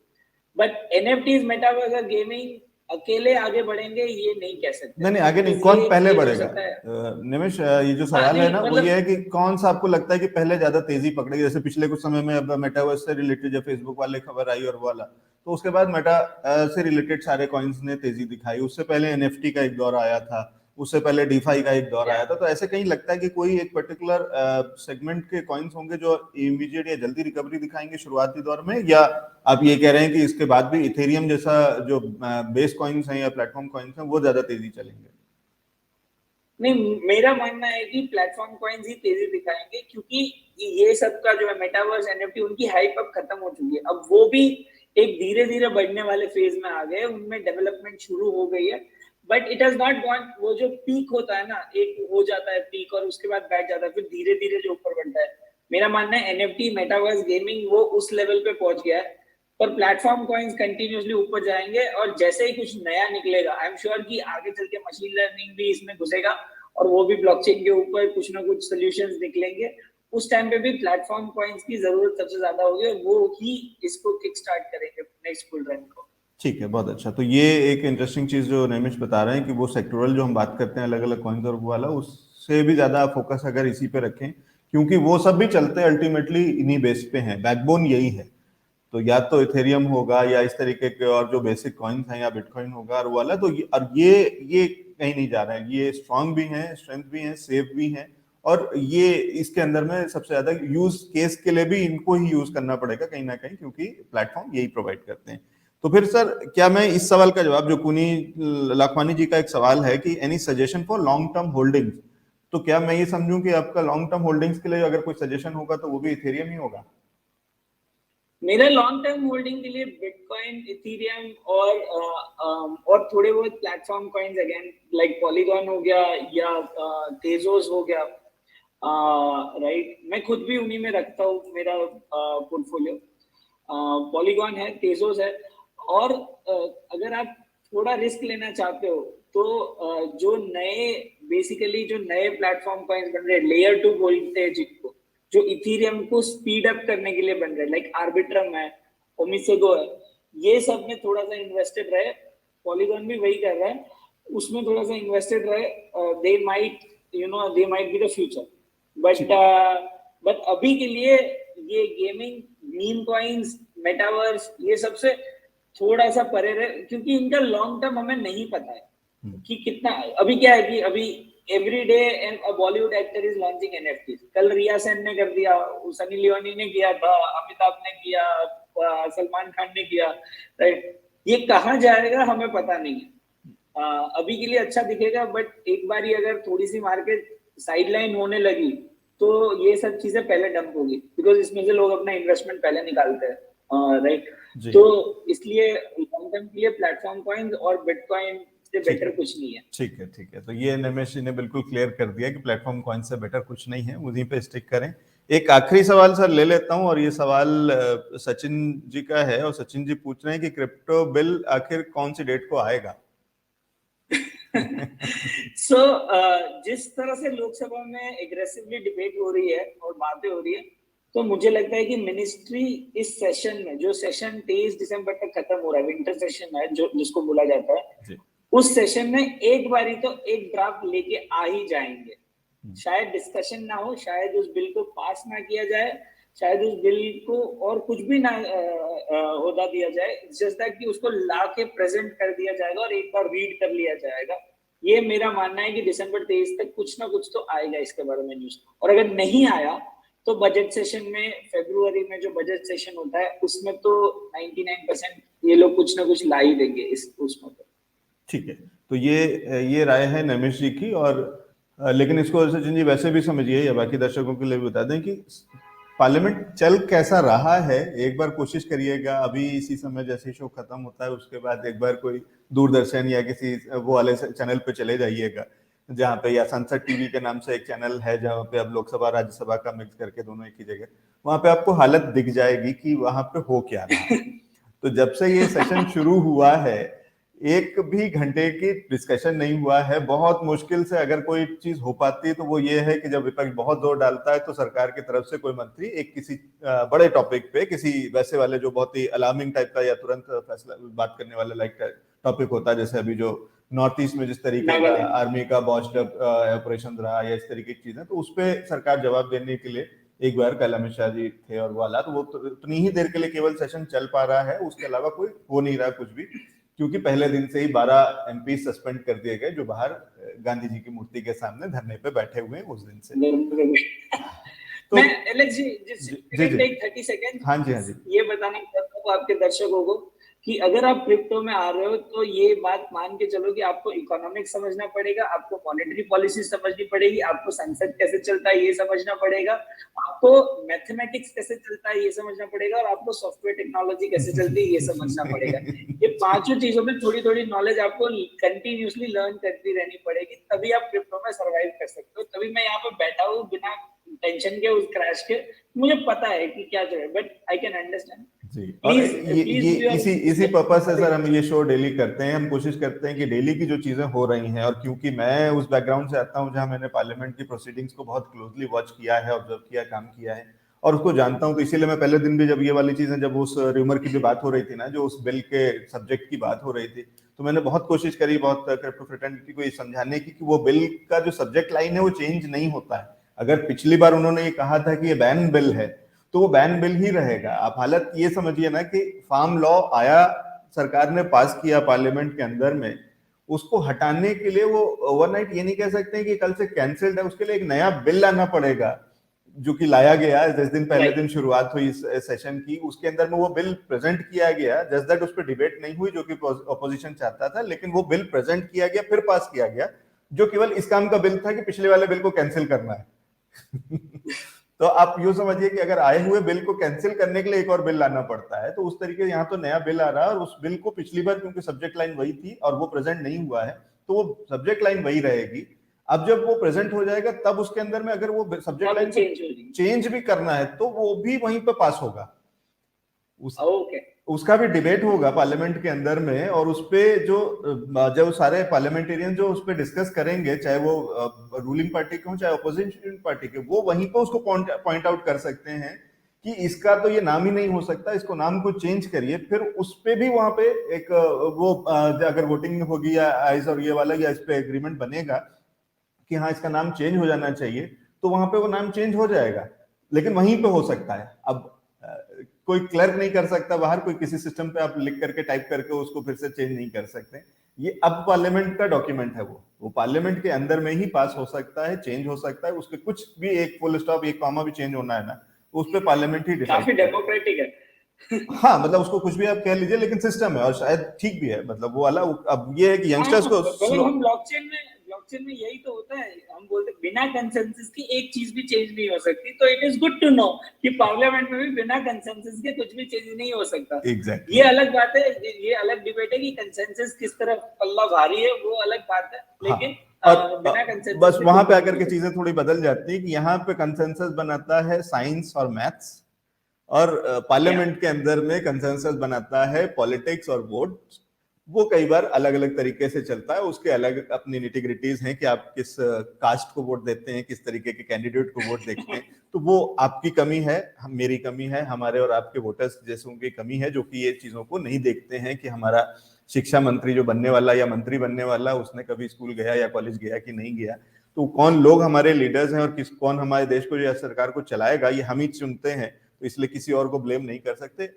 बट एनएफटीज, मेटावर्स और गेमिंग अकेले आगे बढ़ेंगे ये नहीं कह सकते। नहीं, आगे नहीं, कौन पहले बढ़ेगा? निमेश, ये जो सवाल है ना, वो ये है कि कौन सा आपको लगता है कि पहले ज्यादा तेजी पकड़ेगी? जैसे पिछले कुछ समय में अब मेटावर्स से रिलेटेड जब फेसबुक वाले खबर आई और वाला, तो उसके बाद मेटा से रिलेटेड सारे कॉइन्स ने तेजी दिखाई। उससे पहले एनएफटी का एक दौर आया था, उससे पहले डीफाई का एक दौर आया था। तो ऐसे कहीं लगता है कि कोई एक पर्टिकुलर सेगमेंट के कॉइन्स होंगे जो इमीडिएट या जल्दी रिकवरी दिखाएंगे शुरुआती दौर में, या आप ये कह रहे हैं कि इसके बाद भी इथेरियम जैसा जो बेस कॉइन्स हैं या प्लेटफॉर्म कॉइन्स हैं वो ज्यादा तेजी चलेंगे? नहीं, मेरा मानना है कि प्लेटफॉर्म कॉइन्स ही तेजी दिखाएंगे, क्योंकि ये सब का जो है मेटावर्स, एनएफटी, उनकी हाइप अब खत्म हो चुकी है। अब वो भी एक धीरे धीरे बढ़ने वाले फेज में आ गए, उनमें डेवलपमेंट शुरू हो गई है, but it has not gone. वो जो पीक होता है ना, एक हो जाता है पीक और उसके बाद बैठ जाता है, फिर धीरे धीरे जो ऊपर बढ़ता है। मेरा मानना है एनएफटी, मेटावर्स, गेमिंग वो उस लेवल पे पहुंच गया है, पर प्लेटफॉर्म कॉइन्स कंटिन्यूअसली ऊपर जाएंगे। और जैसे ही कुछ नया निकलेगा, आई एम श्योर कि आगे चल के मशीन लर्निंग भी इसमें घुसेगा और वो भी ब्लॉकचेन के ऊपर कुछ ना कुछ सॉल्यूशंस निकलेंगे, उस टाइम पे भी प्लेटफॉर्म कॉइन्स की जरूरत सबसे ज्यादा होगी और वो ही इसको किक स्टार्ट करेंगे नेक्स्ट बुल रन को। ठीक है, बहुत अच्छा। तो ये एक इंटरेस्टिंग चीज जो नैमिष बता रहे हैं कि वो सेक्टोरल जो हम बात करते हैं अलग अलग कॉइन्स और वो वाला, उससे भी ज्यादा फोकस अगर इसी पे रखें, क्योंकि वो सब भी चलते हैं अल्टीमेटली इन्हीं बेस पे हैं, बैकबोन यही है। तो या तो इथेरियम होगा या इस तरीके के और जो बेसिक कॉइन्स हैं, या बिटकॉइन होगा और वाला, तो ये कहीं नहीं जा रहा है, ये स्ट्रांग भी हैं, स्ट्रेंथ भी हैं, सेफ भी हैं, और ये इसके अंदर में सबसे ज्यादा यूज केस के लिए भी इनको ही यूज करना पड़ेगा कहीं ना कहीं, क्योंकि प्लेटफॉर्म यही प्रोवाइड करते हैं। तो फिर सर, क्या मैं इस सवाल का जवाब, जो कुनी लाखवानी जी का एक सवाल है कि any suggestion for long term holdings, तो क्या मैं ये समझूं कि आपका लॉन्ग टर्म होल्डिंग्स के लिए अगर कोई सजेशन होगा तो वो भी इथेरियम ही होगा? मेरा लॉन्ग टर्म होल्डिंग के लिए बिटकॉइन, इथेरियम और थोड़े बहुत platform coins again like polygon हो गया या तेजोस हो गया, राइट। मैं खुद भी उन्हीं में रखता हूँ मेरा पोर्टफोलियो। पॉलीगॉन है, तेजोस है, और अगर आप थोड़ा रिस्क लेना चाहते हो तो जो नए बेसिकली जो नए प्लेटफॉर्म कॉइन्स बन रहे हैं, लेयर 2 बोलते हैं जिनको, जो इथेरियम को स्पीड अप करने के लिए बन रहे हैं, लाइक आर्बिट्रम है, ओमिसेगो है, ये सब में थोड़ा सा इन्वेस्टेड रहे। पॉलीगॉन भी वही कर रहा है, उसमें थोड़ा सा इन्वेस्टेड रहे। They might they might be the future, but अभी के लिए ये गेमिंग, मीम कॉइन्स, मेटावर्स, ये सबसे थोड़ा सा परे रहे, क्योंकि इनका लॉन्ग टर्म हमें नहीं पता है कि कितना। अभी क्या है कि अभी every day a Bollywood actor is launching NFT. कल रिया सेन ने कर दिया, सनी लियोनी ने किया था, अमिताभ ने किया, सलमान खान ने किया, राइट। ये कहाँ जाएगा हमें पता नहीं है। अभी के लिए अच्छा दिखेगा, बट एक बार ही अगर थोड़ी सी मार्केट साइडलाइन होने लगी तो ये सब चीजें पहले डंप होगी, बिकॉज इसमें से लोग अपना इन्वेस्टमेंट पहले निकालते हैं, राइट। तो इसलिए लॉन्ग टर्म के लिए प्लेटफॉर्म कॉइन्स और बिटकॉइन से बेटर कुछ नहीं है। ठीक है, ठीक है। तो ये नमेश जी ने बिल्कुल क्लियर कर दिया कि प्लेटफॉर्म कॉइन से बेटर कुछ नहीं है, उन्हीं पे स्टिक करें। एक आखिरी सवाल सर ले लेता हूं, और ये सवाल सचिन जी का है, और सचिन जी पूछ रहे हैं कि क्रिप्टो बिल आखिर कौन सी डेट को आएगा? जिस तरह से लोकसभा में एग्रेसिवली डिबेट हो रही है और बातें हो रही है, तो मुझे लगता है कि मिनिस्ट्री इस सेशन में, जो सेशन 23 दिसंबर तक खत्म हो रहा है, विंटर सेशन है जो जिसको बोला जाता है, उस सेशन में एक बारी तो एक ड्राफ्ट लेके आ ही जाएंगे। शायद डिस्कशन ना हो, शायद उस बिल को पास ना किया जाए, शायद उस बिल को और कुछ भी ना होदा दिया जाए, जस्ट दैट कि उसको ला के प्रेजेंट कर दिया जाएगा और एक बार रीड कर लिया जाएगा। ये मेरा मानना है कि दिसंबर 23 तक कुछ ना कुछ तो आएगा इसके बारे में न्यूज। और अगर नहीं आया तो बजट सेशन में, फरवरी में जो बजट सेशन होता है, उसमें तो 99% ये लोग कुछ ना कुछ ला ही देंगे इस उसमें। ठीक है, तो ये राय है नमेश जी की। और लेकिन इसको सचिन जी वैसे भी समझिए, या बाकी दर्शकों के लिए भी बता दें कि पार्लियामेंट चल कैसा रहा है। एक बार कोशिश करिएगा, अभी इसी समय जैसे शो खत्म होता है उसके बाद एक बार कोई दूरदर्शन या किसी वो वाले चैनल पे चले जाइएगा, जहाँ पे, या संसद टीवी के नाम से एक चैनल है जहाँ पे अब लोकसभा राज्यसभा का मिक्स करके दोनों एक ही जगह, वहां पे आपको हालत दिख जाएगी कि वहां पे हो क्या रहा है। तो जब से ये सेशन शुरू हुआ है, एक भी घंटे की डिस्कशन नहीं हुआ है। बहुत मुश्किल से अगर कोई चीज हो पाती है तो वो ये है कि जब विपक्ष बहुत जोर डालता है तो सरकार की तरफ से कोई मंत्री एक किसी बड़े टॉपिक पे, किसी वैसे वाले जो बहुत ही अलार्मिंग टाइप का या तुरंत फैसला बात करने वाला लाइक टॉपिक होता है, जैसे अभी जो नॉर्थ ईस्ट में जिस तरीके का आर्मी का बॉस्ट ऑपरेशन रहा या इस तरीके की चीजें, तो उस पर सरकार जवाब देने के लिए एक बार कल अमित शाह जी थे और वो हालात, वो उतनी ही देर के लिए केवल सेशन चल पा रहा है, उसके अलावा कोई हो नहीं रहा कुछ भी, क्योंकि पहले दिन से ही 12 एमपी सस्पेंड कर दिए गए जो बाहर गांधी जी की मूर्ति के सामने धरने पे बैठे हुए हैं उस दिन से। तो मैं एलेक्स जी, जी 30 सेकंड, हाँ जी, हाँ जी, ये बताना चाहता हूँ आपके दर्शकों को कि अगर आप क्रिप्टो में आ रहे हो तो ये बात मान के चलो कि आपको इकोनॉमिक्स समझना पड़ेगा, आपको मॉनेटरी पॉलिसी समझनी पड़ेगी, आपको संसद कैसे चलता है ये समझना पड़ेगा, आपको मैथमेटिक्स कैसे चलता है ये समझना पड़ेगा, और आपको सॉफ्टवेयर टेक्नोलॉजी कैसे चलती है ये समझना पड़ेगा। ये पांचों चीजों में थोड़ी थोड़ी नॉलेज आपको कंटिन्यूसली लर्न करती रहनी पड़ेगी, तभी आप क्रिप्टो में सर्वाइव कर सकते हो। तभी मैं यहाँ पे बैठा हूँ बिना टेंशन के, उस क्रैश के, मुझे पता है कि क्या जो है, बट आई कैन अंडरस्टैंड जी। और प्लीज ये प्लीज इसी पर्पस से सर हम ये शो डेली करते हैं। हम कोशिश करते हैं कि डेली की जो चीजें हो रही हैं, और क्योंकि मैं उस बैकग्राउंड से आता हूं जहां मैंने पार्लियामेंट की प्रोसीडिंग्स को बहुत क्लोजली वॉच किया है, ऑब्जर्व किया, काम किया है और उसको जानता हूं, तो इसीलिए मैं पहले दिन भी जब ये वाली चीजें, जब उस र्यूमर की भी बात हो रही थी ना, जो उस बिल के सब्जेक्ट की बात हो रही थी, तो मैंने बहुत कोशिश करी, बहुत क्रिप्टो फ्रेटर्निटी को ये समझाने की कि वो बिल का जो सब्जेक्ट लाइन है वो चेंज नहीं होता है। अगर पिछली बार उन्होंने ये कहा था कि ये बैन बिल है, तो वो बैन बिल ही रहेगा। आप हालत ये समझिए ना कि फार्म लॉ आया, सरकार ने पास किया पार्लियामेंट के अंदर में, उसको हटाने के लिए वो ओवरनाइट ये नहीं कह सकते कि कल से कैंसिल्ड है, उसके लिए एक नया बिल लाना पड़ेगा, जो कि लाया गया। 10 दिन पहले दिन शुरुआत हुई इस सेशन की, उसके अंदर में वो बिल प्रेजेंट किया गया। जस्ट दैट उस पर डिबेट नहीं हुई, जो कि अपोजिशन चाहता था, लेकिन वो बिल प्रेजेंट किया गया, फिर पास किया गया, जो केवल इस काम का बिल था कि पिछले वाले बिल को कैंसिल करना है। तो आप यूं समझिए कि अगर आए हुए बिल को कैंसिल करने के लिए एक और बिल लाना पड़ता है, तो उस तरीके यहाँ तो नया बिल आ रहा है, और उस बिल को पिछली बार क्योंकि सब्जेक्ट लाइन वही थी और वो प्रेजेंट नहीं हुआ है, तो वो सब्जेक्ट लाइन वही रहेगी। अब जब वो प्रेजेंट हो जाएगा, तब उसके अंदर में अगर वो सब्जेक्ट लाइन को चेंज भी करना है, तो वो भी वहीं पे पास होगा। उसका भी डिबेट होगा पार्लियामेंट के अंदर में, और उस पे जो सारे पार्लियामेंटेरियन जो उस पे डिस्कस करेंगे, चाहे वो रूलिंग पार्टी के हो चाहे अपोजिशन पार्टी के, वो वहीं पे उसको पॉइंट आउट कर सकते हैं कि इसका तो ये नाम ही नहीं हो सकता, इसको नाम को चेंज करिए। फिर उस पे भी वहां पे एक अगर वोटिंग होगी या आइज और ये वाला, या इस पे एग्रीमेंट बनेगा कि हाँ इसका नाम चेंज हो जाना चाहिए, तो वहां पे वो नाम चेंज हो जाएगा। लेकिन वहीं पे हो सकता है। अब कोई क्लर्क नहीं कर सकता बाहर, कोई किसी सिस्टम पे आप लिख करके टाइप करके उसको फिर से चेंज नहीं कर सकते। ये अब पार्लियामेंट का डॉक्यूमेंट है, वो पार्लियामेंट के अंदर में ही पास हो सकता है, चेंज हो सकता है। उसके कुछ भी एक फुल स्टॉप एक कॉमा भी चेंज होना है ना, उस पे पार्लियामेंट ही डिसाइड। काफी डेमोक्रेटिक है। हाँ, मतलब उसको कुछ भी आप कह लीजिए, लेकिन सिस्टम है और शायद ठीक भी है। मतलब वो वाला, अब ये है कि यंगस्टर्स को मतलब हम ब्लॉकचेन में यही तो होता है, हम बोलते बिना कंसेंसस की एक चीज भी चेंज नहीं हो सकती। तो it is good to know कि पार्लियामेंट में भी बिना कंसेंसस के कुछ भी चेंज नहीं हो सकता। Exactly. ये अलग बात है, ये अलग डिबेट है कि कंसेंसस किस तरफ पल्ला भारी है, वो अलग बात है। लेकिन बिना कंसेंसस बस वहां पे आकर के चीजें थोड़ी बदल जाती है कि यहाँ पे कंसेंसस बनाता है साइंस और मैथ्स, और पार्लियामेंट के अंदर में कंसेंसस बनाता है पॉलिटिक्स और वोट। वो कई बार अलग अलग तरीके से चलता है, उसके अलग अपनी निटिग्रिटीज हैं कि आप किस कास्ट को वोट देते हैं, किस तरीके के कैंडिडेट को वोट देखते हैं। तो वो आपकी कमी है, मेरी कमी है, हमारे और आपके वोटर्स जैसों की कमी है, जो कि ये चीजों को नहीं देखते हैं कि हमारा शिक्षा मंत्री जो बनने वाला या मंत्री बनने वाला, उसने कभी स्कूल गया या कॉलेज गया कि नहीं गया। तो कौन लोग हमारे लीडर्स हैं और कौन हमारे देश को या सरकार को चलाएगा, ये हम ही चुनते हैं। तो इसलिए किसी और को ब्लेम नहीं कर सकते।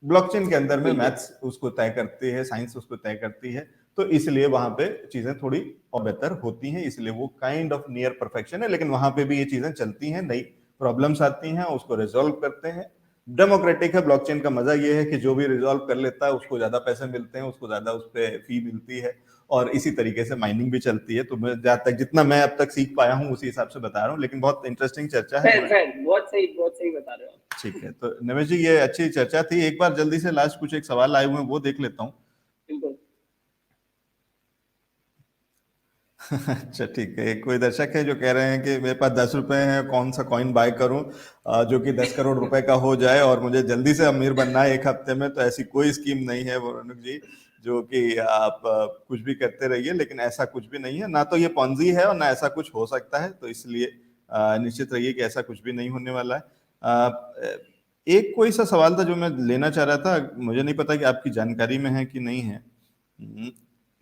ब्लॉकचेन के अंदर में मैथ्स उसको तय करती है, साइंस उसको तय करती है, तो इसलिए वहां पे चीजें थोड़ी और बेहतर होती हैं। इसलिए वो काइंड ऑफ नियर परफेक्शन है, लेकिन वहां पे भी ये चीजें चलती हैं, नई प्रॉब्लम्स आती हैं, उसको रिजॉल्व करते हैं। डेमोक्रेटिक है ब्लॉकचेन का मजा ये है कि जो भी रिजॉल्व कर लेता है उसको ज्यादा पैसे मिलते हैं, उसको ज्यादा उस पर फी मिलती है, और इसी तरीके से माइनिंग भी चलती है। तो मैं जहां तक जितना मैं अब तक सीख पाया हूँ उसी हिसाब से बता रहा हूँ, लेकिन बहुत इंटरेस्टिंग चर्चा है। बहुत सही बता रहे हो। ठीक है, तो निमेश जी ये अच्छी चर्चा थी। एक बार जल्दी से लास्ट कुछ एक सवाल आए हुए हैं वो देख लेता हूँ। अच्छा ठीक है, कोई दर्शक है जो कह रहे हैं कि मेरे पास 10 रुपए हैं, कौन सा कॉइन बाय करूं जो कि 10 करोड़ रुपए का हो जाए और मुझे जल्दी से अमीर बनना है एक हफ्ते में। तो ऐसी कोई स्कीम नहीं है वरुण जी, जो कि आप कुछ भी करते रहिए, लेकिन ऐसा कुछ भी नहीं है। ना तो ये पॉन्जी है और ना ऐसा कुछ हो सकता है, तो इसलिए निश्चित रहिए कि ऐसा कुछ भी नहीं होने वाला है। एक कोई सा सवाल था जो मैं लेना चाह रहा था, मुझे नहीं पता कि आपकी जानकारी में है कि नहीं है।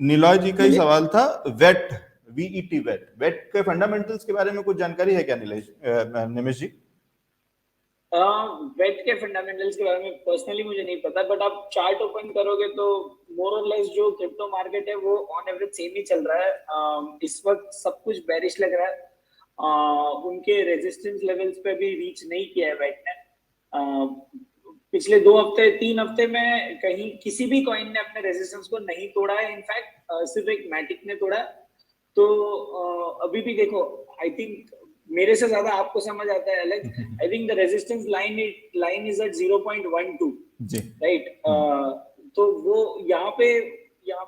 निलॉय जी का ही सवाल था, वेट वीईटी वेट के फंडामेंटल्स के बारे में कुछ जानकारी है क्या निमेश जी? वेट के फंडामेंटल्स के बारे में पर्सनली मुझे नहीं पता, बट आप चार्ट ओपन करोगे तो मोर और लेस जो क्रिप्टो मार्केट है वो ऑन एवरेज सेम ही चल रहा है। इस वक्त सब कुछ बेरिश लग रहा है। उनके रेजिस्टेंस लेवल्स पे भी रीच नहीं किया है वेट ने। पिछले 2 हफ्ते 3 हफ्ते में कहीं किसी भी कॉइन ने अपने रेजिस्टेंस को नहीं तोड़ा है। इनफैक्ट सिर्फ एक मैटिक ने तोड़ा। तो अभी भी देखो, आई थिंक मेरे से ज्यादा आपको समझ आता है अलग। I think the resistance line is at 0.12 जी, राइट। तो वो यहाँ पे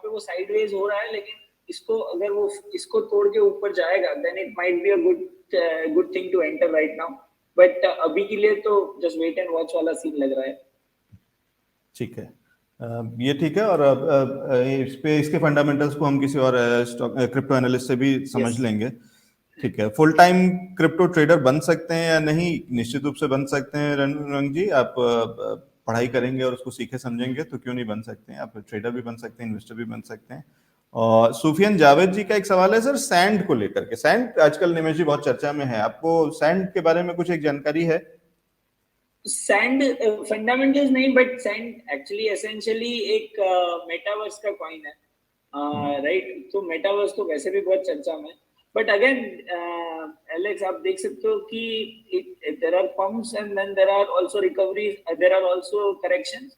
वो साइडवेज हो रहा है, लेकिन अगर वो इसको तोड़ के ऊपर जाएगा then it might be a good thing to enter right now. But अभी के लिए तो जस्ट वेट एंड वॉच वाला सीन लग रहा है। ठीक है। ये ठीक है। और इस पे इसके फंडामेंटल्स को हम किसी और क्रिप्टो एनालिस्ट से भी समझ यस। लेंगे। ठीक है। फुल टाइम क्रिप्टो ट्रेडर बन सकते हैं या नहीं? निश्चित रूप से बन सकते हैं रंग जी। आप पढ़ाई करेंगे और उसको सीखे समझेंगे तो क्यों नहीं बन सकते हैं। आप ट्रेडर भी बन सकते हैं, इन्वेस्टर भी बन सकते हैं। और सुफियान जावेद जी का एक सवाल है सर, सैंड को लेकर के। सैंड आजकल निमेश जी बहुत चर्चा में है, आपको सैंड के बारे में कुछ एक जानकारी है? सैंड फंडामेंटल्स नहीं, बट सैंड एक्चुअली एसेंशियली एक मेटावर्स का कॉइन है, राइट? तो मेटावर्स तो वैसे भी बहुत चर्चा में, बट अगेन एलेक्स आप देख सकते हो कि there are pumps and then there are also recoveries, there are also corrections.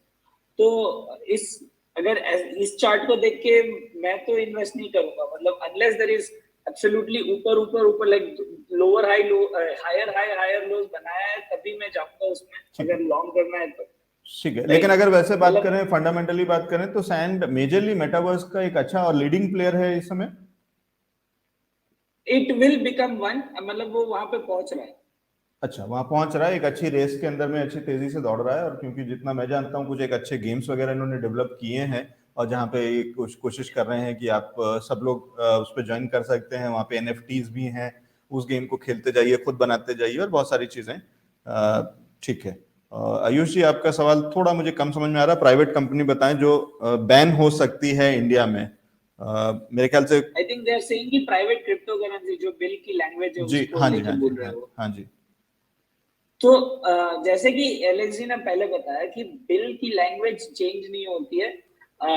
तो इस अगर इस चार्ट को देख के मैं तो इन्वेस्ट नहीं करूंगा, मतलब अनलेस देयर इज एब्सोल्युटली ऊपर ऊपर ऊपर like lower high low higher high higher lows बनाया है तभी मैं जाऊंगा उसमें, अगर लॉन्ग करना है तो। ठीक है। लेकिन अगर वैसे बात मतलब करें, फंडामेंटली बात करें, तो सैंड मेजरली मेटावर्स का एक अच्छा और लीडिंग प्लेयर है इस समय। इट विल बिकम वन, मतलब वो वहां पे पहुंच रहा है। अच्छा, वहां पहुंच रहा है, एक अच्छी रेस के अंदर में अच्छी तेजी से दौड़ रहा है। और क्योंकि जितना मैं जानता हूं कुछ एक अच्छे गेम्स वगैरह इन्होंने डेवलप किए हैं, और जहां पे कुछ कोशिश कर रहे हैं कि आप सब लोग उस पर ज्वाइन कर सकते हैं। वहां पे एनएफटीज भी हैं, उस गेम को खेलते जाइए, खुद बनाते जाइए और बहुत सारी चीजें। ठीक है। आयुष जी, आपका सवाल थोड़ा मुझे कम समझ में आ रहा है। प्राइवेट कंपनी बताएं जो बैन हो सकती है इंडिया में। मेरे ख्याल से I think they are saying कि प्राइवेट क्रिप्टो करेंसी जो बिल की लैंग्वेज है जी, उसको हाँ जी, लेके हाँ जी, बोल रहे हाँ, हो। हाँ जी। तो जैसे कि एलेक्स जी ने पहले बताया कि बिल की लैंग्वेज चेंज नहीं होती है,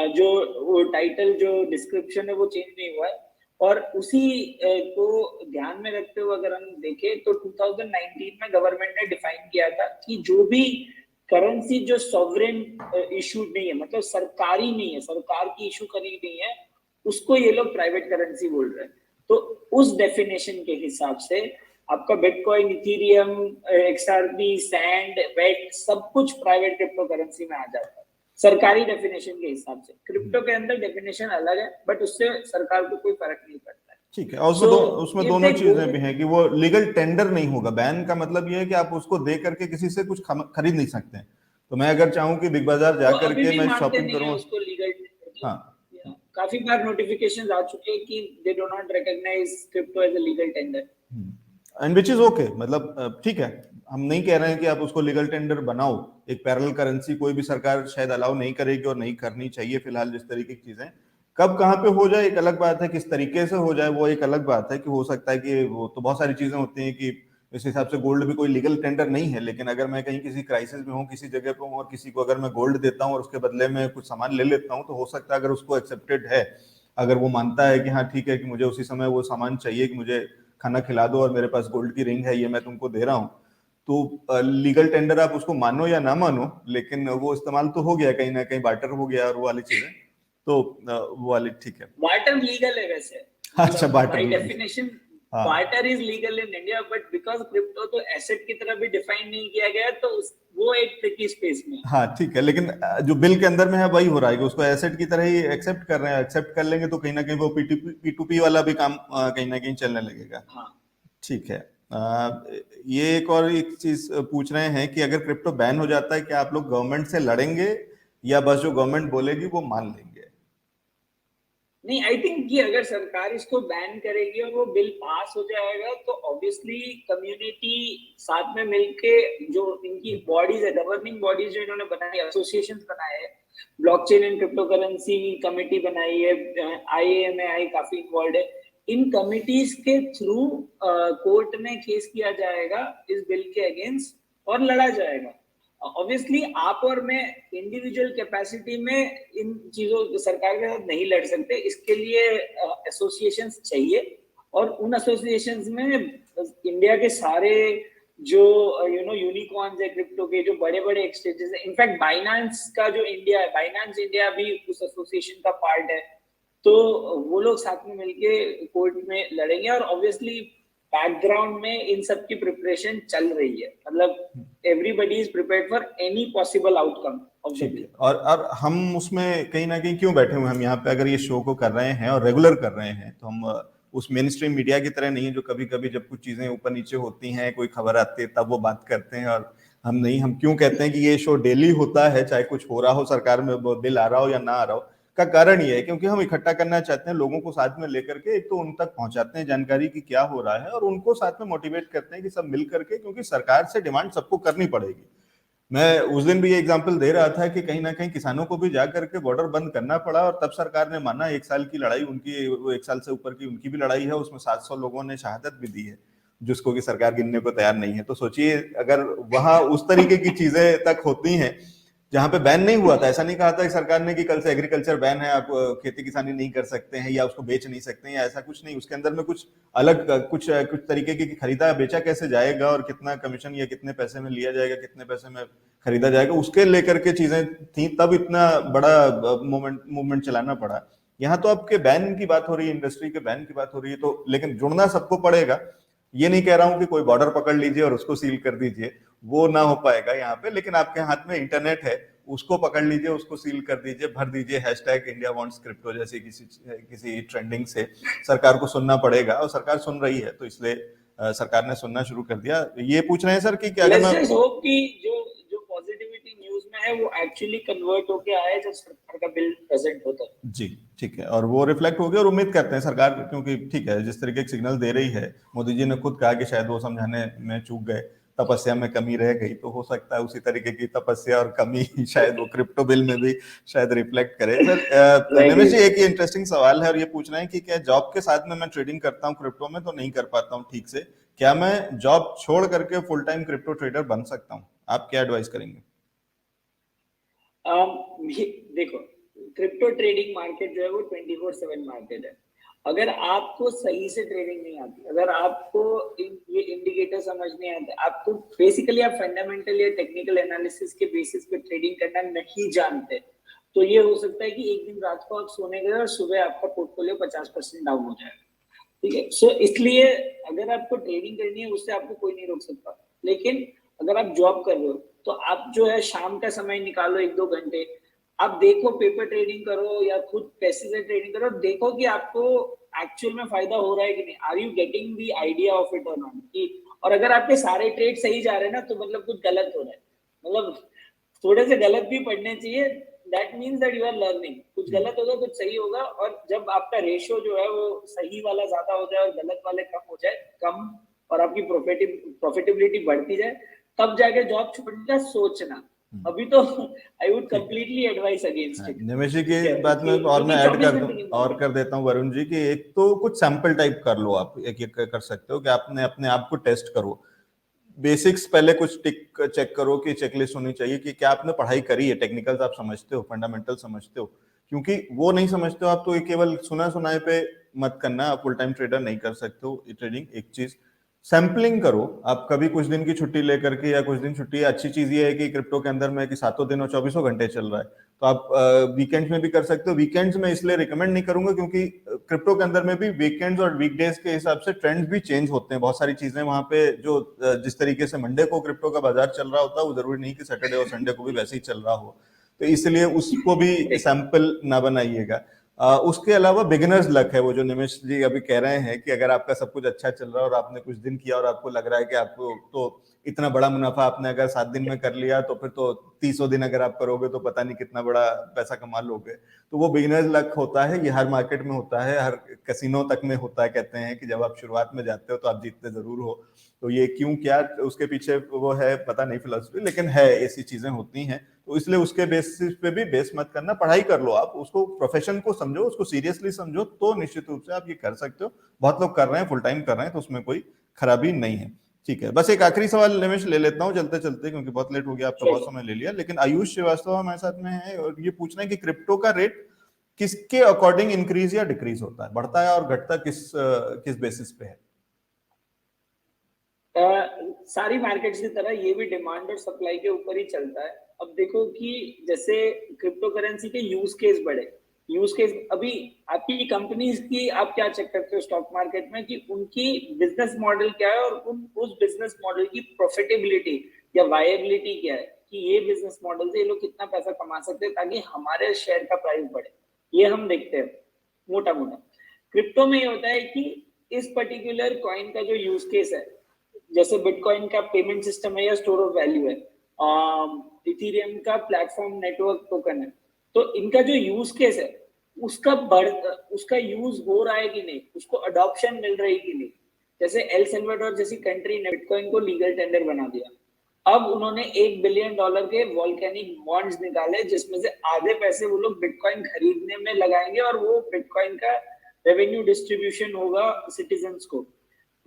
जो वो टाइटल जो डिस्क्रिप्शन है वो चेंज नहीं हुआ है। और उसी को ध्यान में रखते हुए अगर हम देखें तो 2019 में गवर्नमेंट ने डिफाइन किया था कि जो भी करेंसी जो सॉवरेन इशू नहीं है, मतलब सरकारी नहीं है, सरकार की इशू करी नहीं है, उसको ये लोग प्राइवेट करेंसी बोल रहे हैं। तो उस डेफिनेशन के हिसाब से आपका बिटकॉइन, इथेरियम, एक्सआरपी, सैंड, वेट सब कुछ प्राइवेट क्रिप्टो करेंसी में आ जाता है सरकारी डेफिनेशन के हिसाब से। क्रिप्टो के अंदर डेफिनेशन अलग है, बट उससे सरकार को कोई फर्क नहीं पड़ता है। ठीक है। और सो उसमें इफ दोनों दे गो चीजें भी हैं कि वो लीगल टेंडर नहीं होगा। बैन का मतलब ये है कि आप उसको दे करके किसी से कुछ खरीद नहीं सकते हैं। तो मैं अगर चाहूं कि बिग बाजार जा वो अभी करके भी मैं मानते शॉपिंग नहीं है करूं। उसको लीगल, हाँ। मतलब काफी बार नोटिफिकेशंस आ चुके हैं कि they do not recognise crypto as a legal tender. And which is okay. मतलब ठीक है, हम नहीं कह रहे हैं कि आप उसको लीगल टेंडर बनाओ। एक पैरेलल करेंसी कोई भी सरकार शायद अलाउ नहीं करेगी और नहीं करनी चाहिए फिलहाल जिस तरीके की चीजें। कब कहाँ पे हो जाए एक अलग बात है, किस तरीके से हो जाए वो एक अलग बात है। कि हो सकता है कि वो तो बहुत सारी चीजें होती हैं कि इस हिसाब से गोल्ड भी कोई लीगल टेंडर नहीं है। लेकिन अगर मैं कहीं किसी क्राइसिस में हूँ, किसी जगह पे हूँ, और किसी को अगर मैं गोल्ड देता हूँ और उसके बदले में कुछ सामान ले लेता हूँ, तो हो सकता है अगर उसको एक्सेप्टेड है, अगर वो मानता है कि हाँ ठीक है कि मुझे उसी समय वो सामान चाहिए, कि मुझे खाना खिला दो और मेरे पास गोल्ड की रिंग है, ये मैं तुमको दे रहा हूँ, तो लीगल टेंडर आप उसको मानो या ना मानो, लेकिन वो इस्तेमाल तो हो गया, कहीं ना कहीं बार्टर हो गया और वो वाली चीजें। तो वो वाली ठीक है। बार्टर लीगल है वैसे, अच्छा, मतलब बार्टर बाय लीगल। डेफिनेशन हाँ, barter is legal in India, but because crypto तो एसेट की तरह भी डिफाइन नहीं किया गया, तो वो एक ट्रिकी स्पेस में है। हाँ, ठीक है। लेकिन जो बिल के अंदर में है वही हो रहा है कि उसको एसेट की तरह ही एक्सेप्ट कर रहे हैं। एक्सेप्ट कर लेंगे तो कहीं ना कहीं वो पी टू पी वाला भी काम कहीं ना कहीं चलने लगेगा। हाँ। ठीक है। ये एक और एक चीज पूछ रहे हैं कि अगर क्रिप्टो बैन हो जाता है, क्या आप लोग गवर्नमेंट से लड़ेंगे या बस जो गवर्नमेंट बोलेगी वो मान लेंगे? नहीं, आई थिंक कि अगर सरकार इसको बैन करेगी और वो बिल पास हो जाएगा तो ऑब्वियसली कम्युनिटी साथ में मिलके जो इनकी बॉडीज है, गवर्निंग बॉडीज जो इन्होंने बनाई, एसोसिएशन बनाए हैं, blockchain and crypto currency committee बनाई है, आईएएमएआई काफी इन्वॉल्व है, इन कमिटीज के थ्रू कोर्ट में केस किया जाएगा इस बिल के अगेंस्ट और लड़ा जाएगा। ऑब्वियसली आप और मैं इंडिविजुअल कैपेसिटी में इन चीजों सरकार के साथ नहीं लड़ सकते, इसके लिए एसोसिएशंस चाहिए। और उन एसोसिएशंस में इंडिया के सारे जो यूनिकॉर्न्स है क्रिप्टो के, जो बड़े बड़े एक्सचेंजेस है, इनफैक्ट बाइनेंस का जो इंडिया है, बाइनेंस इंडिया भी उस एसोसिएशन का पार्ट है। तो वो लोग साथ में मिलके कोर्ट में लड़ेंगे और ऑब्वियसली बैकग्राउंड में इन सब की प्रिपरेशन चल रही है, मतलब everybody is prepared for any possible outcome of the ठीक बिल। है। और हम उसमें कहीं ना कहीं क्यों बैठे हुए हैं? हम यहाँ पे अगर ये शो को कर रहे हैं और रेगुलर कर रहे हैं, तो हम उस मेन स्ट्रीम मीडिया की तरह नहीं है जो कभी कभी जब कुछ चीजें ऊपर नीचे होती हैं, कोई खबर आती है तब वो बात करते हैं और हम क्यों कहते हैं कि ये शो डेली होता है, चाहे कुछ हो रहा हो सरकार में, बिल आ रहा हो या ना आ रहा हो, का कारण ये है क्योंकि हम इकट्ठा करना चाहते हैं लोगों को साथ में लेकर के, एक तो उन तक पहुंचाते हैं जानकारी कि क्या हो रहा है और उनको साथ में मोटिवेट करते हैं कि सब मिल करके, क्योंकि सरकार से डिमांड सबको करनी पड़ेगी। मैं उस दिन भी ये एग्जाम्पल दे रहा था कि कहीं ना कहीं किसानों को भी जाकर के बॉर्डर बंद करना पड़ा और तब सरकार ने माना। 1 साल की लड़ाई उनकी, वो 1 साल से ऊपर की उनकी भी लड़ाई है, उसमें 700 लोगों ने शहादत भी दी है जिसको कि सरकार गिनने को तैयार नहीं है। तो सोचिए अगर वहां उस तरीके की चीजें तक होती हैं जहां पे बैन नहीं हुआ था, ऐसा नहीं कहा था कि सरकार ने कि कल से एग्रीकल्चर बैन है, आप खेती किसानी नहीं कर सकते हैं या उसको बेच नहीं सकते हैं या ऐसा कुछ नहीं, उसके अंदर में कुछ अलग कुछ तरीके की खरीदा बेचा कैसे जाएगा और कितना कमीशन या कितने पैसे में लिया जाएगा, कितने पैसे में खरीदा जाएगा, उसके लेकर के चीजें थी। तब इतना बड़ा मूवमेंट चलाना पड़ा। यहाँ तो आपके बैन की बात हो रही है, इंडस्ट्री के बैन की बात हो रही है, तो लेकिन जुड़ना सबको पड़ेगा। ये नहीं कह रहा हूं कि कोई बॉर्डर पकड़ लीजिए और उसको सील कर दीजिए, वो ना हो पाएगा यहाँ पे, लेकिन आपके हाथ में इंटरनेट है, उसको पकड़ लीजिए, उसको सील कर दीजिए, भर दीजिए हैशटैग इंडिया वांट्स क्रिप्टो जैसी किसी ट्रेंडिंग से। सरकार को सुनना पड़ेगा और सरकार सुन रही है, तो इसलिए सरकार ने सुनना शुरू कर दिया। ये पूछ रहे हैं सर कि क्या लेट्स जस्ट होप कि जो जो पॉजिटिविटी न्यूज में है वो एक्चुअली कन्वर्ट होके आए जब सरकार का बिल प्रेजेंट होता है। जी ठीक है, और वो रिफ्लेक्ट हो गया और उम्मीद करते हैं सरकार, क्योंकि ठीक है जिस तरीके के सिग्नल दे रही है, मोदी जी ने खुद कहा कि शायद वो समझाने में चूक गए, तपस्या में कमी रह गई, तो हो सकता है उसी तरीके की तपस्या और कमी शायद वो क्रिप्टो बिल में भी शायद रिफ्लेक्ट करे। सर निमेश जी, एक इंटरेस्टिंग सवाल है और ये पूछ रहे हैं कि क्या जॉब के साथ में मैं ट्रेडिंग करता हूँ क्रिप्टो में तो नहीं कर पाता हूँ ठीक से, क्या मैं जॉब छोड़ करके फुल टाइम क्रिप्टो ट्रेडर बन सकता हूँ? आप क्या एडवाइस करेंगे? देखो, क्रिप्टो ट्रेडिंग मार्केट जो है वो 24/7 मार्केट है। अगर आपको सही से ट्रेडिंग नहीं आती, अगर आपको ये इंडिकेटर समझ नहीं आते, आपको बेसिकली आप फंडामेंटल या टेक्निकल एनालिसिस के बेसिस पे ट्रेडिंग करना नहीं जानते, तो ये हो सकता है कि एक दिन रात को आप सोने गए और सुबह आपका पोर्टफोलियो 50% डाउन हो जाए। ठीक है, सो इसलिए अगर आपको ट्रेडिंग करनी है उससे आपको कोई नहीं रोक सकता। लेकिन अगर आप जॉब कर रहे हो तो आप जो है शाम का समय निकालो 1-2 घंटे, आप देखो, पेपर ट्रेडिंग करो या खुद पैसे से ट्रेडिंग करो, देखो कि आपको एक्चुअल में फायदा हो रहा है कि नहीं, are you getting the idea of it और नॉट। और अगर आपके सारे ट्रेड सही जा रहे हैं ना तो मतलब कुछ गलत हो रहा है, मतलब थोड़े से गलत भी पढ़ने चाहिए। That means that you are learning, कुछ गलत होगा कुछ सही होगा, और जब आपका रेशियो जो है वो सही वाला ज्यादा हो जाए और गलत वाले कम हो जाए, कम, और आपकी प्रॉफिटेबिलिटी बढ़ती जाए, तब जाके जॉब छोड़ने का सोचना। अभी तो I would completely advise against it. Nimesh ji की बात में और मैं ऐड कर दूं और कर देता हूं वरुण जी, कि एक तो कुछ सैंपल टाइप कर लो आप, एक कर सकते हो कि आपने अपने आप को टेस्ट करो, बेसिक्स पहले कुछ टिक चेक करो कि चेकलिस्ट होनी चाहिए कि क्या आपने पढ़ाई करी है, टेक्निकल्स आप समझते हो, फंडामेंटल समझते हो, क्योंकि वो नहीं समझते हो आप तो केवल सुना सुनाए पे मत करना, आप फुल टाइम ट्रेडर नहीं कर सकते हो ट्रेडिंग। एक चीज सैम्पलिंग करो, आप कभी कुछ दिन की छुट्टी लेकर के, या कुछ दिन छुट्टी, अच्छी चीज ये है कि क्रिप्टो के अंदर में कि 7 दिन और 24 घंटे चल रहा है, तो आप वीकेंड्स में भी कर सकते हो। वीकेंड्स में इसलिए रिकमेंड नहीं करूंगा क्योंकि क्रिप्टो के अंदर में भी वीकेंड्स और वीकडेज के हिसाब से ट्रेंड्स भी चेंज होते हैं, बहुत सारी चीजें वहां पे जो जिस तरीके से मंडे को क्रिप्टो का बाजार चल रहा होता है वो जरूरी नहीं कि सैटरडे और संडे को भी वैसे ही चल रहा हो, तो इसलिए उसको भी सैंपल ना बनाइएगा। उसके अलावा बिगिनर्स लक है, वो जो निमेश जी अभी कह रहे हैं कि अगर आपका सब कुछ अच्छा चल रहा है और आपने कुछ दिन किया और आपको लग रहा है कि आपको तो इतना बड़ा मुनाफा आपने अगर 7 दिन में कर लिया, तो फिर तो 30 दिन अगर आप करोगे तो पता नहीं कितना बड़ा पैसा कमा लोगे, तो वो बिगिनर्स लक होता है। ये हर मार्केट में होता है, हर कैसीनो तक में होता है। कहते हैं कि जब आप शुरुआत में जाते हो तो आप जीतते जरूर हो, तो ये क्यों क्या उसके पीछे वो है पता नहीं फिलॉसफी, लेकिन है, ऐसी चीजें होती हैं। तो इसलिए उसके बेसिस पे भी बेस मत करना, पढ़ाई कर लो, आप उसको प्रोफेशन को समझो, उसको सीरियसली समझो, तो निश्चित रूप से आप ये कर सकते हो। बहुत लोग कर रहे हैं, फुल टाइम कर रहे हैं, तो उसमें कोई खराबी नहीं है। ठीक है, बस एक आखिरी सवाल निमेश ले लेता हूँ चलते चलते, क्योंकि बहुत लेट हो गया, आपका बहुत समय ले लिया, लेकिन आयुष श्रीवास्तव हमारे साथ में है और ये पूछना है कि क्रिप्टो का रेट किसके अकॉर्डिंग इंक्रीज या डिक्रीज होता है, बढ़ता है और घटता किस बेसिस पे है? सारी मार्केट्स की तरह ये भी डिमांड और सप्लाई के ऊपर ही चलता है। अब देखो कि जैसे क्रिप्टो करेंसी के यूज केस बढ़े, यूज केस अभी आपकी कंपनीज की आप क्या चेक करते हो स्टॉक मार्केट में कि उनकी बिजनेस मॉडल क्या है और उस बिजनेस मॉडल की प्रॉफिटेबिलिटी या वायबिलिटी क्या है, कि ये बिजनेस मॉडल से ये लोग कितना पैसा कमा सकते हैं ताकि हमारे शेयर का प्राइस बढ़े, ये हम देखते हैं मोटा मोटा। क्रिप्टो में ये होता है कि इस पर्टिकुलर कॉइन का जो यूज केस है, जैसे बिटकॉइन का पेमेंट सिस्टम है या स्टोर ऑफ वैल्यू है, इथेरियम का प्लेटफॉर्म नेटवर्क टोकन है। तो इनका जो यूज केस है उसका यूज हो रहा है कि नहीं, उसको अडॉप्शन मिल रही कि नहीं। जैसे एल सल्वाडोर जैसी कंट्री ने बिटकॉइन को लीगल टेंडर बना दिया। अब उन्होंने $1 बिलियन के वॉल्केनिक बॉन्ड्स निकाले, जिसमें से आधे पैसे वो लोग बिटकॉइन खरीदने में लगाएंगे और वो बिटकॉइन का रेवेन्यू डिस्ट्रीब्यूशन होगा सिटीजन्स को।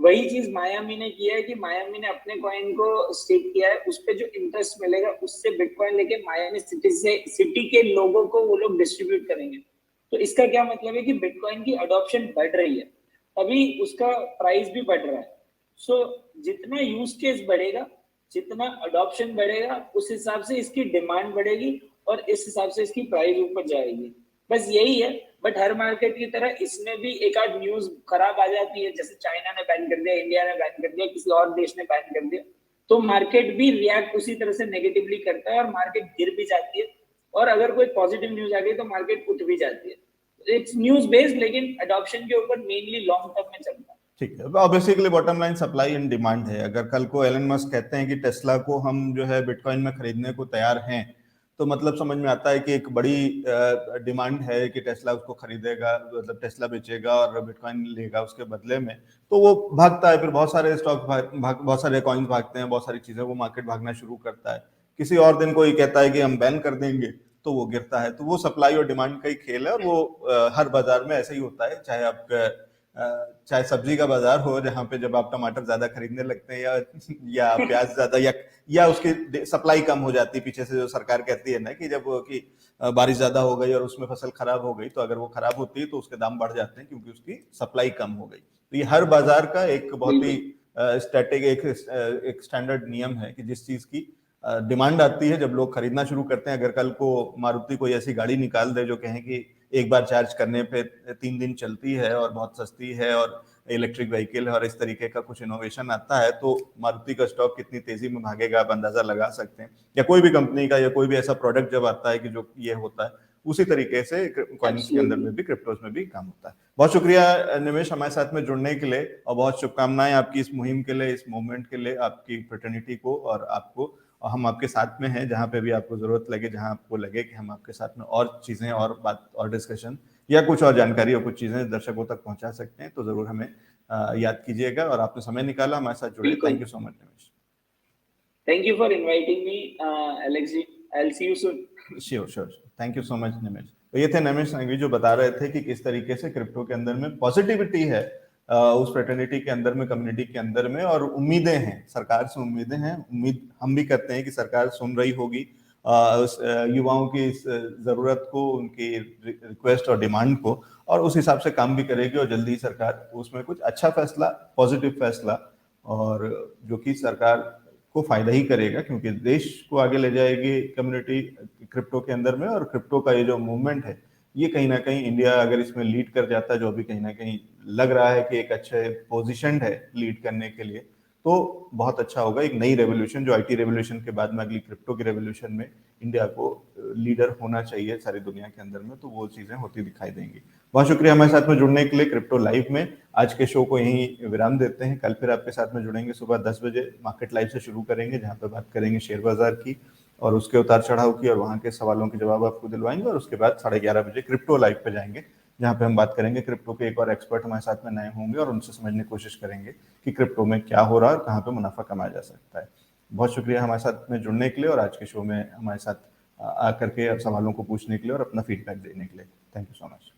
वही चीज मायामी ने किया है कि मायामी ने अपने कॉइन को स्टेक किया है, उस पे जो इंटरेस्ट मिलेगा उससे बिटकॉइन लेके मायामी सिटी के लोगों को वो लोग डिस्ट्रीब्यूट करेंगे। तो इसका क्या मतलब है कि बिटकॉइन की अडॉप्शन बढ़ रही है, अभी उसका प्राइस भी बढ़ रहा है। सो जितना यूज केस बढ़ेगा, जितना अडॉप्शन बढ़ेगा, उस हिसाब से इसकी डिमांड बढ़ेगी और इस हिसाब से इसकी प्राइस ऊपर जाएगी। बस यही है। बट हर मार्केट की तरह इसमें भी एक आध न्यूज खराब आ जाती है, जैसे चाइना ने बैन कर दिया, इंडिया ने बैन कर दिया, किसी और देश ने बैन कर दिया, तो मार्केट भी रिएक्ट उसी तरह से नेगेटिवली करता है और मार्केट गिर भी जाती है। और अगर कोई पॉजिटिव न्यूज आ गई तो मार्केट उठ भी जाती है। इट्स न्यूज बेस्ड, लेकिन अडॉप्शन के ऊपर मेनली लॉन्ग टर्म में चलता है। ठीक है, अब basically bottom line supply and demand है। अगर कल को एलन मस्क कहते हैं कि टेस्ला को हम जो है बिटकॉइन में खरीदने को तैयार हैं, तो मतलब समझ में आता है कि एक बड़ी डिमांड है कि टेस्ला उसको खरीदेगा, मतलब टेस्ला बेचेगा और बिटकॉइन लेगा उसके बदले में। तो वो भागता है, फिर बहुत सारे स्टॉक बहुत सारे कॉइन्स भागते हैं, बहुत सारी चीजें, वो मार्केट भागना शुरू करता है। किसी और दिन कोई कहता है कि हम बैन कर देंगे, तो वो गिरता है। तो वो सप्लाई और डिमांड का ही खेल है, और वो हर बाजार में ऐसा ही होता है। चाहे सब्जी का बाजार हो, जहां पे जब आप टमाटर ज्यादा खरीदने लगते हैं या प्याज ज्यादा, या उसकी सप्लाई कम हो जाती है, पीछे से जो सरकार कहती है ना कि जब कि बारिश ज्यादा हो गई और उसमें फसल खराब हो गई, तो अगर वो खराब होती है तो उसके दाम बढ़ जाते हैं क्योंकि उसकी सप्लाई कम हो गई। तो ये हर बाजार का एक बहुत ही स्टैटिक एक स्टैंडर्ड नियम है कि जिस चीज की डिमांड आती है, जब लोग खरीदना शुरू करते हैं। अगर कल को मारुति कोई ऐसी गाड़ी निकाल दे जो कहें कि एक बार चार्ज करने पे 3 दिन चलती है और बहुत सस्ती है और इलेक्ट्रिक व्हीकल है, और इस तरीके का कुछ इनोवेशन आता है, तो मारुति का स्टॉक कितनी तेजी में भागेगा आप अंदाजा लगा सकते हैं। या कोई भी कंपनी का या कोई भी ऐसा प्रोडक्ट जब आता है कि जो ये होता है, उसी तरीके से कॉइन्स के अंदर में भी, क्रिप्टोस में भी काम होता है। बहुत शुक्रिया निमेश हमारे साथ में जुड़ने के लिए, और बहुत शुभकामनाएं आपकी इस मुहिम के लिए, इस मूवमेंट के लिए, आपकी फ्रेटर्निटी को और आपको। और हम आपके साथ में हैं, जहां पे भी आपको जरूरत लगे, जहां आपको लगे कि हम आपके साथ में और चीजें और बात और डिस्कशन या कुछ और जानकारी और कुछ चीजें दर्शकों तक पहुंचा सकते हैं, तो जरूर हमें याद कीजिएगा। और आपने समय निकाला, हमारे साथ जुड़े, thank you so much Nimesh. Thank you for inviting me Alex ji, I will see you soon. Sure sure, thank you so much Nimesh. तो ये थे निमेश संघवी जो बता रहे थे कि किस तरीके से क्रिप्टो के अंदर में पॉजिटिविटी है, उस फ्रेटर्निटी के अंदर में, कम्युनिटी के अंदर में, और उम्मीदें हैं, सरकार से उम्मीदें हैं। उम्मीद हम भी करते हैं कि सरकार सुन रही होगी युवाओं की इस जरूरत को, उनकी रिक्वेस्ट और डिमांड को, और उस हिसाब से काम भी करेगी, और जल्दी ही सरकार उसमें कुछ अच्छा फैसला, पॉजिटिव फैसला, और जो कि सरकार को फायदा ही करेगा, क्योंकि देश को आगे ले जाएगी कम्युनिटी क्रिप्टो के अंदर में। और क्रिप्टो का ये जो मूवमेंट है, ये कहीं ना कहीं इंडिया अगर इसमें लीड कर जाता है, जो अभी कहीं ना कहीं लग रहा है कि एक अच्छे पोजीशन है लीड करने के लिए, तो बहुत अच्छा होगा। एक नई रेवोल्यूशन, जो आईटी रेवोल्यूशन के बाद में अगली क्रिप्टो की रेवोल्यूशन में इंडिया को लीडर होना चाहिए सारी दुनिया के अंदर में, तो वो चीजें होती दिखाई देंगी। बहुत शुक्रिया हमारे साथ में जुड़ने के लिए क्रिप्टो लाइव में। आज के शो को यहीं विराम देते हैं। कल फिर आपके साथ में जुड़ेंगे सुबह 10 बजे, मार्केट लाइव से शुरू करेंगे, जहां पर बात करेंगे शेयर बाजार की और उसके उतार चढ़ाव की, और वहां के सवालों के जवाब आपको दिलवाएंगे। और उसके बाद 11:30 बजे क्रिप्टो लाइव पे जाएंगे, जहां पे हम बात करेंगे क्रिप्टो के। एक और एक्सपर्ट हमारे साथ में नए होंगे और उनसे समझने की कोशिश करेंगे कि क्रिप्टो में क्या हो रहा है और कहाँ पे मुनाफा कमाया जा सकता है। बहुत शुक्रिया हमारे साथ में जुड़ने के लिए, और आज के शो में हमारे साथ आकर के सवालों को पूछने के लिए और अपना फीडबैक देने के लिए। Thank you so much.